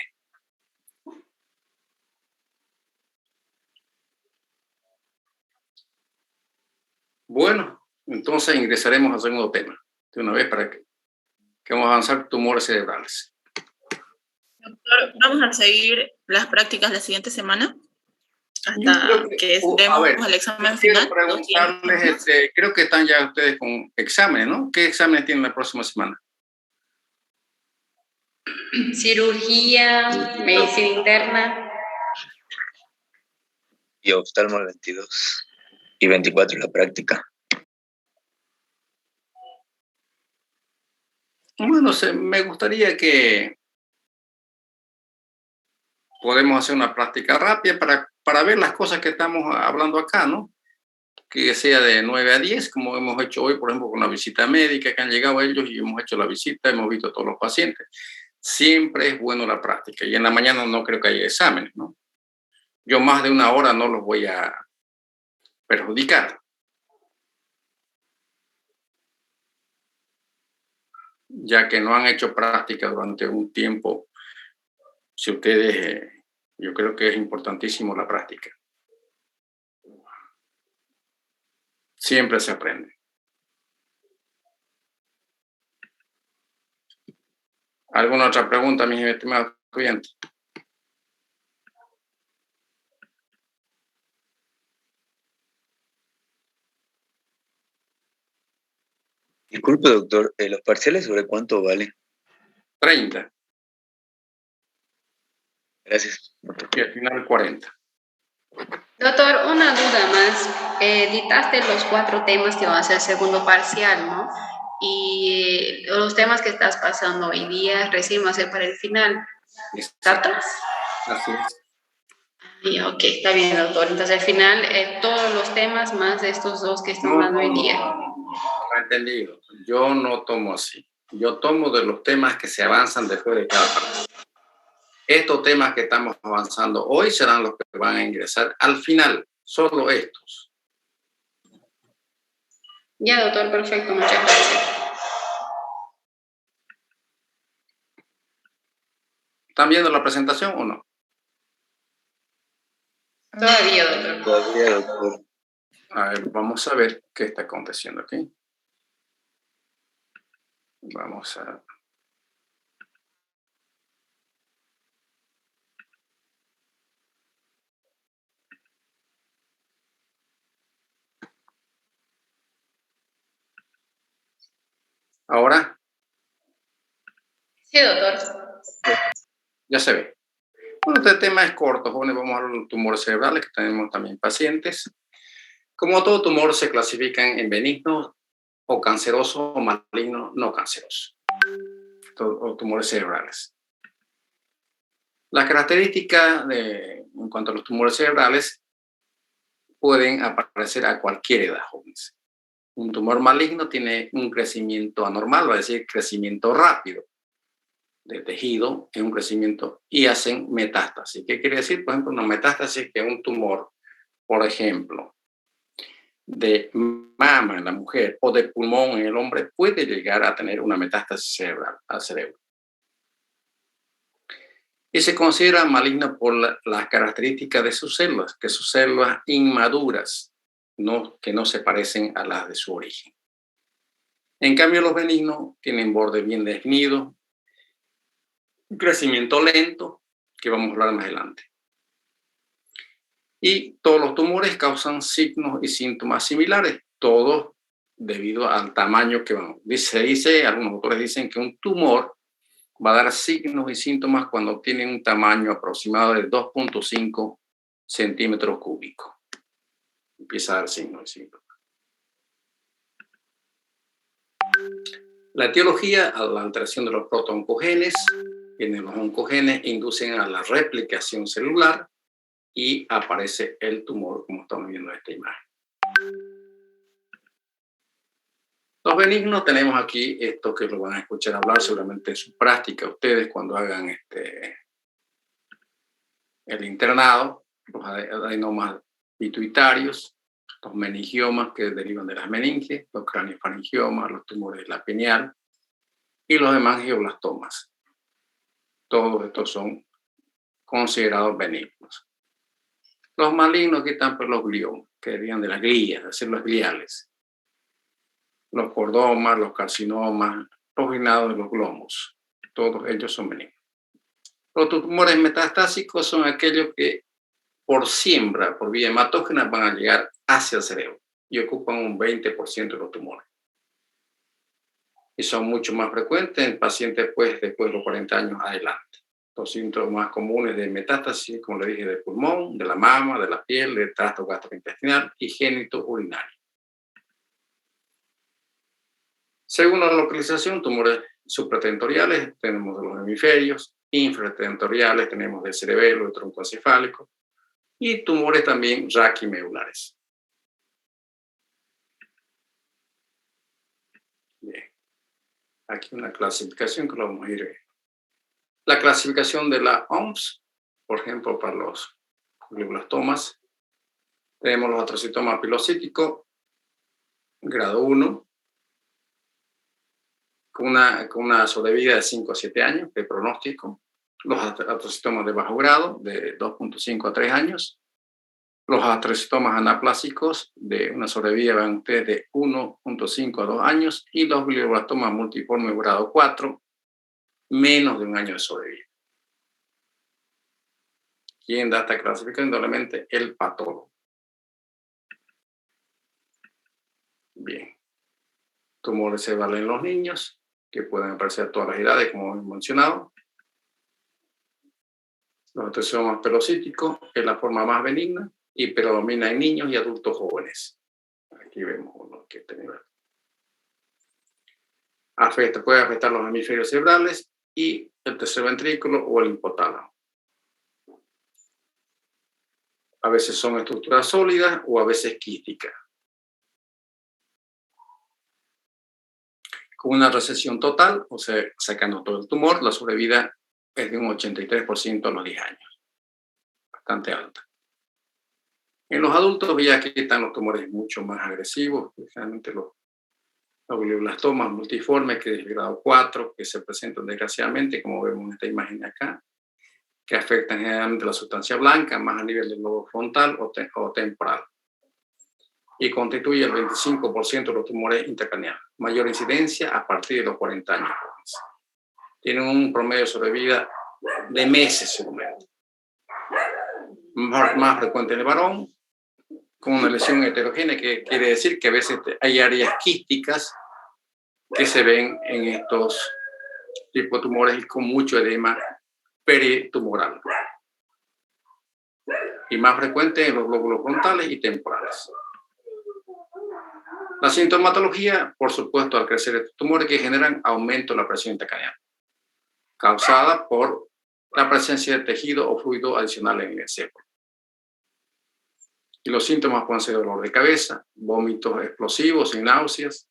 Speaker 1: Bueno, entonces ingresaremos al segundo tema de una vez para que vamos a avanzar tumores cerebrales.
Speaker 3: Doctor, ¿vamos a seguir las prácticas la siguiente semana? Hasta que demos el examen final.
Speaker 1: Preguntarles, creo que están ya ustedes con exámenes, ¿no? ¿Qué exámenes tienen la próxima semana?
Speaker 7: Cirugía, medicina interna.
Speaker 4: Y oftalmo el 22 y 24 la práctica.
Speaker 1: Bueno, me gustaría que podemos hacer una práctica rápida para ver las cosas que estamos hablando acá, ¿no? Que sea de 9 a 10, como hemos hecho hoy, por ejemplo, con la visita médica, que han llegado ellos y hemos hecho la visita, hemos visto a todos los pacientes. Siempre es bueno la práctica. Y en la mañana no creo que haya exámenes, ¿no? Yo más de una hora no los voy a perjudicar. Ya que no han hecho práctica durante un tiempo, si ustedes, yo creo que es importantísimo la práctica. Siempre se aprende. ¿Alguna otra pregunta, mis estimados estudiantes?
Speaker 4: Disculpe, doctor, ¿los parciales sobre cuánto valen?
Speaker 1: 30.
Speaker 4: Gracias, doctor.
Speaker 1: Y al final 40.
Speaker 7: Doctor, una duda más. Dictaste los 4 temas que van a ser el segundo parcial, ¿no? Y los temas que estás pasando hoy día recién va a ser para el final. ¿Exacto?
Speaker 1: Así es.
Speaker 7: Sí, ok, está bien, doctor. Entonces, al final, todos los temas más de estos 2 que estamos dando hoy día.
Speaker 1: No, entendido. Yo no tomo así. Yo tomo de los temas que se avanzan después de cada parte. Estos temas que estamos avanzando hoy serán los que van a ingresar al final. Solo estos.
Speaker 7: Ya, doctor, perfecto. Muchas gracias.
Speaker 1: ¿Están viendo la presentación o no?
Speaker 7: Todavía, doctor.
Speaker 4: Todavía, doctor.
Speaker 1: A ver, vamos a ver qué está aconteciendo aquí. Vamos a... ¿Ahora?
Speaker 7: Sí, doctor.
Speaker 1: Ya se ve. Bueno, este tema es corto, jóvenes. Vamos a los tumores cerebrales, que tenemos también pacientes. Como todo tumor, se clasifican en benignos o cancerosos o malignos no cancerosos. O tumores cerebrales. Las características en cuanto a los tumores cerebrales pueden aparecer a cualquier edad, jóvenes. Un tumor maligno tiene un crecimiento anormal, va a decir crecimiento rápido de tejido, es un crecimiento y hacen metástasis. ¿Qué quiere decir? Por ejemplo, una metástasis que un tumor, por ejemplo, de mama en la mujer o de pulmón en el hombre puede llegar a tener una metástasis cerebral al cerebro. Y se considera maligna por las características de sus células, que sus células inmaduras, que no se parecen a las de su origen. En cambio, los benignos tienen borde bien definido un crecimiento lento, que vamos a hablar más adelante. Y todos los tumores causan signos y síntomas similares, todos debido al tamaño que van. Algunos autores dicen que un tumor va a dar signos y síntomas cuando tiene un tamaño aproximado de 2.5 centímetros cúbicos. Empieza a dar signos y síntomas. La etiología, a la alteración de los protooncogenes, quienes los oncogenes inducen a la replicación celular y aparece el tumor, como estamos viendo en esta imagen. Los benignos tenemos aquí esto que lo van a escuchar hablar seguramente en su práctica ustedes cuando hagan el internado, los adenomas pituitarios, los meningiomas que derivan de las meninges, los craniofaringiomas, los tumores de la pineal y los hemangioblastomas. Todos estos son considerados benignos. Los malignos aquí están por los gliomas, que derivan de las glías, las células gliales. Los cordomas, los carcinomas, los ginados de los glomos. Todos ellos son benignos. Los tumores metastásicos son aquellos que por siembra, por vía hematógena, van a llegar hacia el cerebro y ocupan un 20% de los tumores. Y son mucho más frecuentes en pacientes después de los 40 años adelante. Los síntomas más comunes de metástasis, como le dije, del pulmón, de la mama, de la piel, del tracto gastrointestinal y génito urinario. Según la localización, tumores supratentoriales tenemos de los hemisferios, infratentoriales tenemos del cerebelo, del tronco encefálico, y tumores también raquimedulares. Bien. Aquí una clasificación que lo vamos a ir viendo. La clasificación de la OMS, por ejemplo, para los glioblastomas, tenemos los astrocitomas pilocíticos, grado 1, con una sobrevida de 5 a 7 años de pronóstico. Los astrocitomas de bajo grado, de 2.5 a 3 años. Los astrocitomas anaplásicos, de una sobrevida, van ustedes, de 1.5 a 2 años. Y los glioblastomas multiformes grado 4, menos de un año de sobrevida. ¿Quién da esta clasificación? Indudablemente el patólogo. Bien. Tumores cerebrales en los niños, que pueden aparecer a todas las edades, como hemos mencionado. Los astrocitomas pelocíticos es la forma más benigna y predomina en niños y adultos jóvenes. Aquí vemos uno que tenemos. Puede afectar los hemisferios cerebrales y el tercer ventrículo o el hipotálamo. A veces son estructuras sólidas o a veces quísticas. Con una resección total, o sea, sacando todo el tumor, la sobrevida es de un 83% a los 10 años. Bastante alta. En los adultos, ya que están los tumores mucho más agresivos, especialmente los glioblastomas multiformes, que es de grado 4, que se presentan desgraciadamente, como vemos en esta imagen acá, que afectan generalmente la sustancia blanca, más a nivel del lobo frontal o temporal. Y constituye el 25% de los tumores intracraneales. Mayor incidencia a partir de los 40 años. Tienen un promedio de sobrevida de meses, seguramente. Más frecuente en el varón, con una lesión heterogénea, que quiere decir que a veces hay áreas quísticas que se ven en estos tipos de tumores con mucho edema peritumoral. Y más frecuente en los glóbulos frontales y temporales. La sintomatología, por supuesto, al crecer estos tumores que generan aumento de la presión intracraneal, causada por la presencia de tejido o fluido adicional en el encéfalo. Y los síntomas pueden ser dolor de cabeza, vómitos explosivos y náuseas,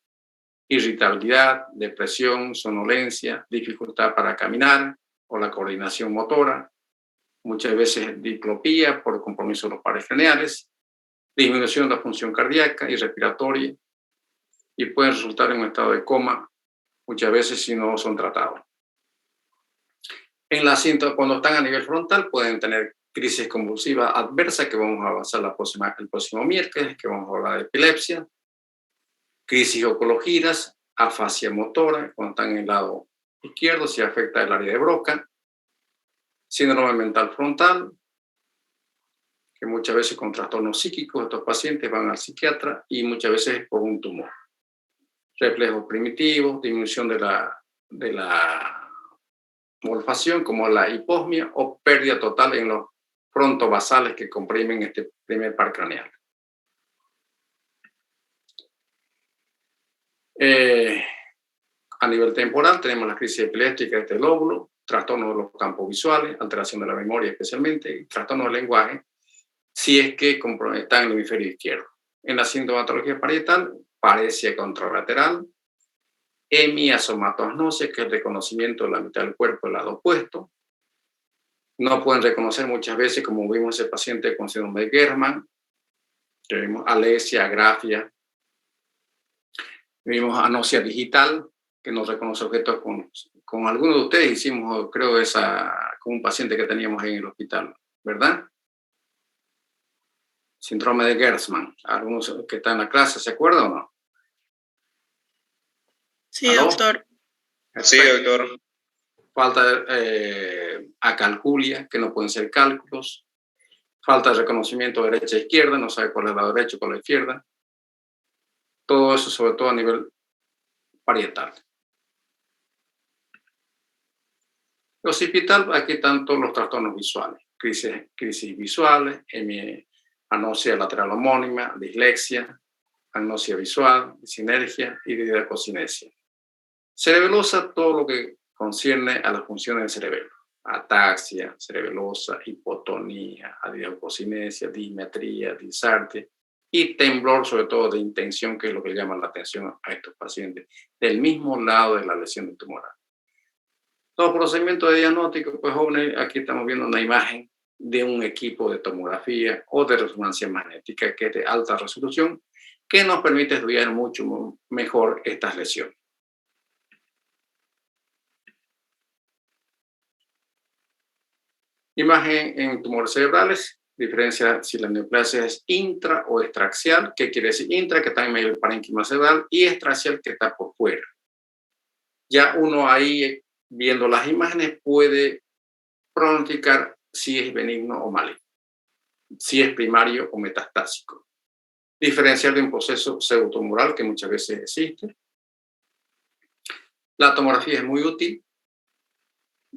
Speaker 1: irritabilidad, depresión, somnolencia, dificultad para caminar o la coordinación motora, muchas veces diplopía por compromiso de los pares craneales, disminución de la función cardíaca y respiratoria, y pueden resultar en un estado de coma, muchas veces si no son tratados. En la síntomas, cuando están a nivel frontal, pueden tener crisis convulsiva adversa, que vamos a avanzar el próximo miércoles, que vamos a hablar de epilepsia, crisis oncologiras, afasia motora, cuando están en el lado izquierdo, si afecta el área de Broca, síndrome mental frontal, que muchas veces con trastornos psíquicos estos pacientes van al psiquiatra y muchas veces por un tumor. Reflejos primitivos, disminución de la malformación como la hiposmia o pérdida total en los frontobasales que comprimen este primer par craneal. A nivel temporal tenemos la crisis epiléptica de este lóbulo, trastorno de los campos visuales, alteración de la memoria especialmente, y trastorno del lenguaje, si es que está en el hemisferio izquierdo. En la sintomatología parietal, paresia contralateral, hemiasomatoagnosia, que es el reconocimiento de la mitad del cuerpo del lado opuesto. No pueden reconocer muchas veces, como vimos ese paciente con síndrome de Germán, que vimos alesia, agrafia, vimos anosia digital, que no reconoce objetos con algunos de ustedes hicimos, creo, con un paciente que teníamos en el hospital, ¿verdad? Síndrome de Germán. ¿Algunos que están en la clase se acuerdan o no?
Speaker 3: Sí, ¿aló? Doctor.
Speaker 4: Sí, doctor.
Speaker 1: Falta acalculia, que no pueden ser cálculos. Falta de reconocimiento derecha e izquierda, no sabe cuál es la derecha y cuál es la izquierda. Todo eso, sobre todo a nivel parietal. Occipital, aquí están todos los trastornos visuales. Crisis visuales, anosia lateral homónima, dislexia, agnosia visual, sinergia y didacocinesia. Cerebelosa, todo lo que concierne a las funciones del cerebelo. Ataxia cerebelosa, hipotonía, adidacocinesia, dismetría, disartia y temblor, sobre todo de intención, que es lo que llama la atención a estos pacientes, del mismo lado de la lesión tumoral. Los procedimientos de diagnóstico, pues jóvenes, aquí estamos viendo una imagen de un equipo de tomografía o de resonancia magnética que es de alta resolución, que nos permite estudiar mucho mejor estas lesiones. Imagen en tumores cerebrales, diferencia si la neoplasia es intra o extraaxial. ¿Qué quiere decir? Intra, que está en medio del parénquima cerebral, y extraaxial, que está por fuera. Ya uno ahí, viendo las imágenes, puede pronosticar si es benigno o maligno, si es primario o metastásico. Diferenciar de un proceso pseudotumoral que muchas veces existe. La tomografía es muy útil,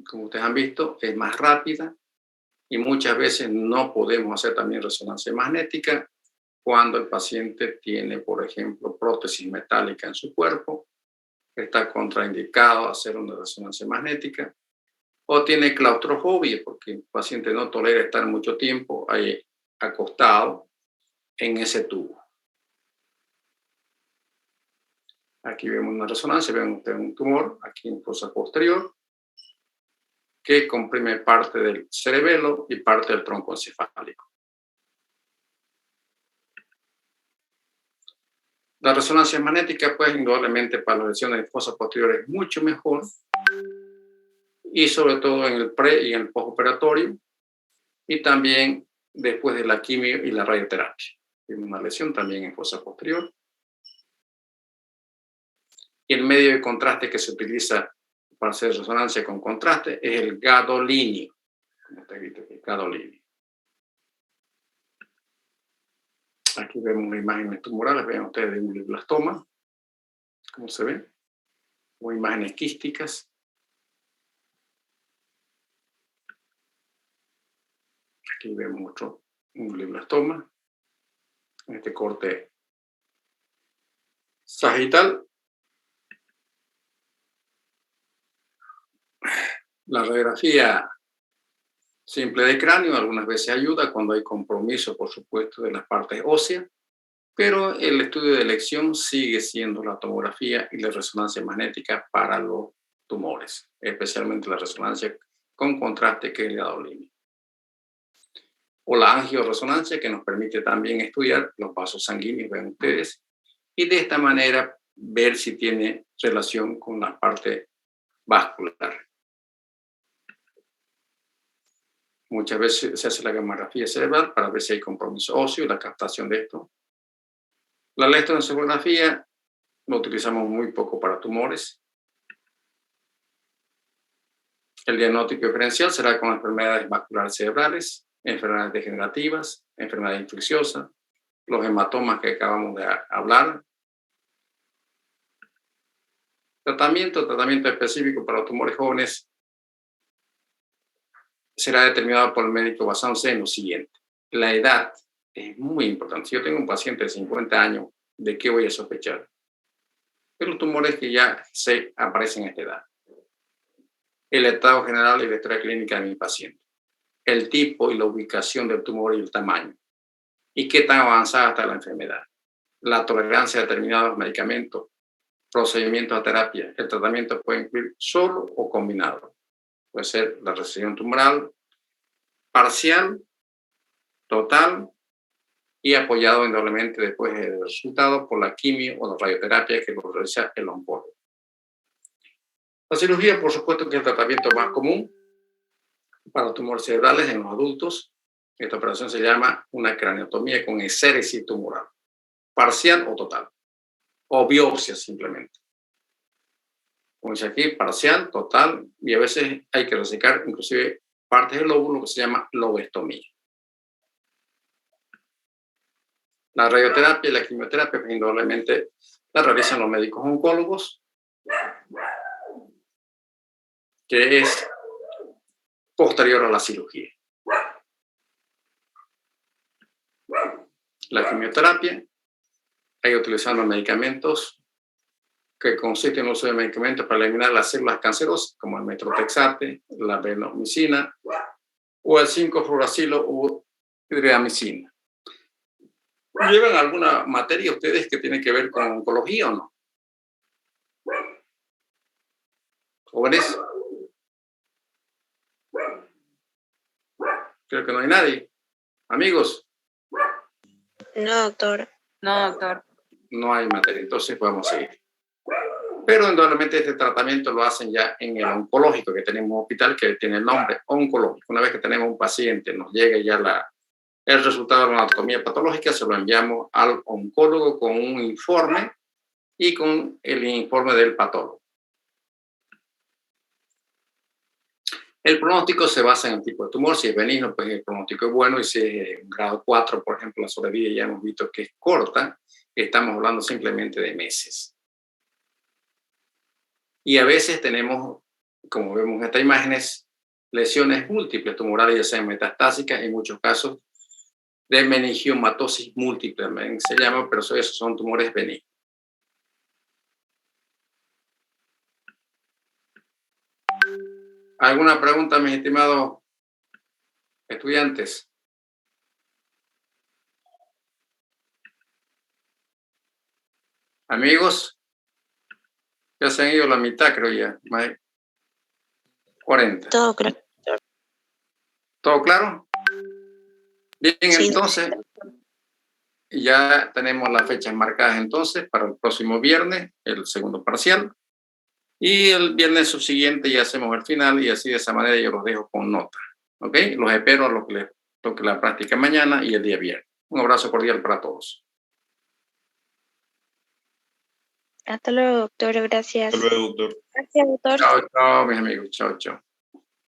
Speaker 1: como ustedes han visto, es más rápida y muchas veces no podemos hacer también resonancia magnética cuando el paciente tiene, por ejemplo, prótesis metálica en su cuerpo, está contraindicado hacer una resonancia magnética, o tiene claustrofobia porque el paciente no tolera estar mucho tiempo ahí acostado en ese tubo. Aquí vemos una resonancia, ven ustedes un tumor aquí en fosa posterior que comprime parte del cerebelo y parte del tronco encefálico. La resonancia magnética, pues, indudablemente para las lesiones de fosa posterior es mucho mejor, y sobre todo en el pre y en el postoperatorio, y también después de la quimio y la radioterapia. Tiene una lesión también en fosa posterior. Y el medio de contraste que se utiliza para hacer resonancia con contraste es el gadolinio, como está escrito aquí, gadolinio. Aquí vemos una imagen tumorales, vean ustedes de un glioblastoma, ¿cómo se ve? O imágenes quísticas. Aquí vemos un glioblastoma, en este corte sagital. La radiografía simple de cráneo algunas veces ayuda cuando hay compromiso, por supuesto, de las partes óseas, pero el estudio de elección sigue siendo la tomografía y la resonancia magnética para los tumores, especialmente la resonancia con contraste, que es el gadolinio. O la angioresonancia, que nos permite también estudiar los vasos sanguíneos, ven ustedes, y de esta manera ver si tiene relación con la parte vascular. Muchas veces se hace la gamografía cerebral para ver si hay compromiso óseo y la captación de esto. La electroencefalografía lo utilizamos muy poco para tumores. El diagnóstico diferencial será con enfermedades vasculares cerebrales, enfermedades degenerativas, enfermedades infecciosas, los hematomas que acabamos de hablar. Tratamiento específico para los tumores jóvenes será determinado por el médico basándose en lo siguiente. La edad es muy importante. Si yo tengo un paciente de 50 años, ¿de qué voy a sospechar? De los tumores que ya se aparecen a esta edad. El estado general y la historia clínica de mi paciente. El tipo y la ubicación del tumor y el tamaño. Y qué tan avanzada está la enfermedad. La tolerancia a determinados medicamentos, procedimientos de terapia. El tratamiento puede incluir solo o combinado. Puede ser la resección tumoral parcial, total y apoyado indudablemente después del resultado por la quimio o la radioterapia que lo realiza el oncólogo. La cirugía, por supuesto, que es el tratamiento más común para los tumores cerebrales en los adultos. Esta operación se llama una craneotomía con exéresis tumoral, parcial o total, o biopsia simplemente. Como dice aquí, parcial, total, y a veces hay que resecar inclusive partes del lóbulo, que se llama lobectomía. La radioterapia y la quimioterapia, pues, indudablemente, la realizan los médicos oncólogos, que es posterior a la cirugía. La quimioterapia, hay utilizando medicamentos que consisten en el uso de medicamentos para eliminar las células cancerosas, como el metrotexate, la benomicina o el 5-fluoracilo o hidroxamicina. ¿Llevan alguna materia ustedes que tiene que ver con oncología o no? ¿Jóvenes? Creo que no hay nadie. Amigos.
Speaker 2: No, doctor.
Speaker 8: No, doctor.
Speaker 1: No hay materia, entonces podemos seguir. Pero indudablemente este tratamiento lo hacen ya en el oncológico, que tenemos un hospital que tiene el nombre oncológico. Una vez que tenemos un paciente, nos llega ya el resultado de la anatomía patológica, se lo enviamos al oncólogo con un informe y con el informe del patólogo. El pronóstico se basa en el tipo de tumor. Si es benigno, pues el pronóstico es bueno, y si es en grado 4, por ejemplo, la sobrevida ya hemos visto que es corta, estamos hablando simplemente de meses. Y a veces tenemos, como vemos en estas imágenes, lesiones múltiples tumorales, ya sean metastásicas, en muchos casos de meningiomatosis múltiple, se llama, pero esos son tumores benignos. ¿Alguna pregunta, mis estimados estudiantes? Amigos, ya se han ido la mitad, creo ya, más de 40.
Speaker 2: Todo claro.
Speaker 1: ¿Todo claro? Bien,
Speaker 2: Sí.
Speaker 1: entonces, ya tenemos las fechas marcadas entonces para el próximo viernes, el segundo parcial. Y el viernes subsiguiente ya hacemos el final, y así de esa manera yo los dejo con nota. ¿Ok? Los espero a los que les toque la práctica mañana y el día viernes. Un abrazo cordial para todos.
Speaker 2: Hasta luego, doctor. Gracias.
Speaker 9: Hasta luego, doctor.
Speaker 6: Gracias, doctor.
Speaker 1: Chao, chao, mis amigos. Chao, chao.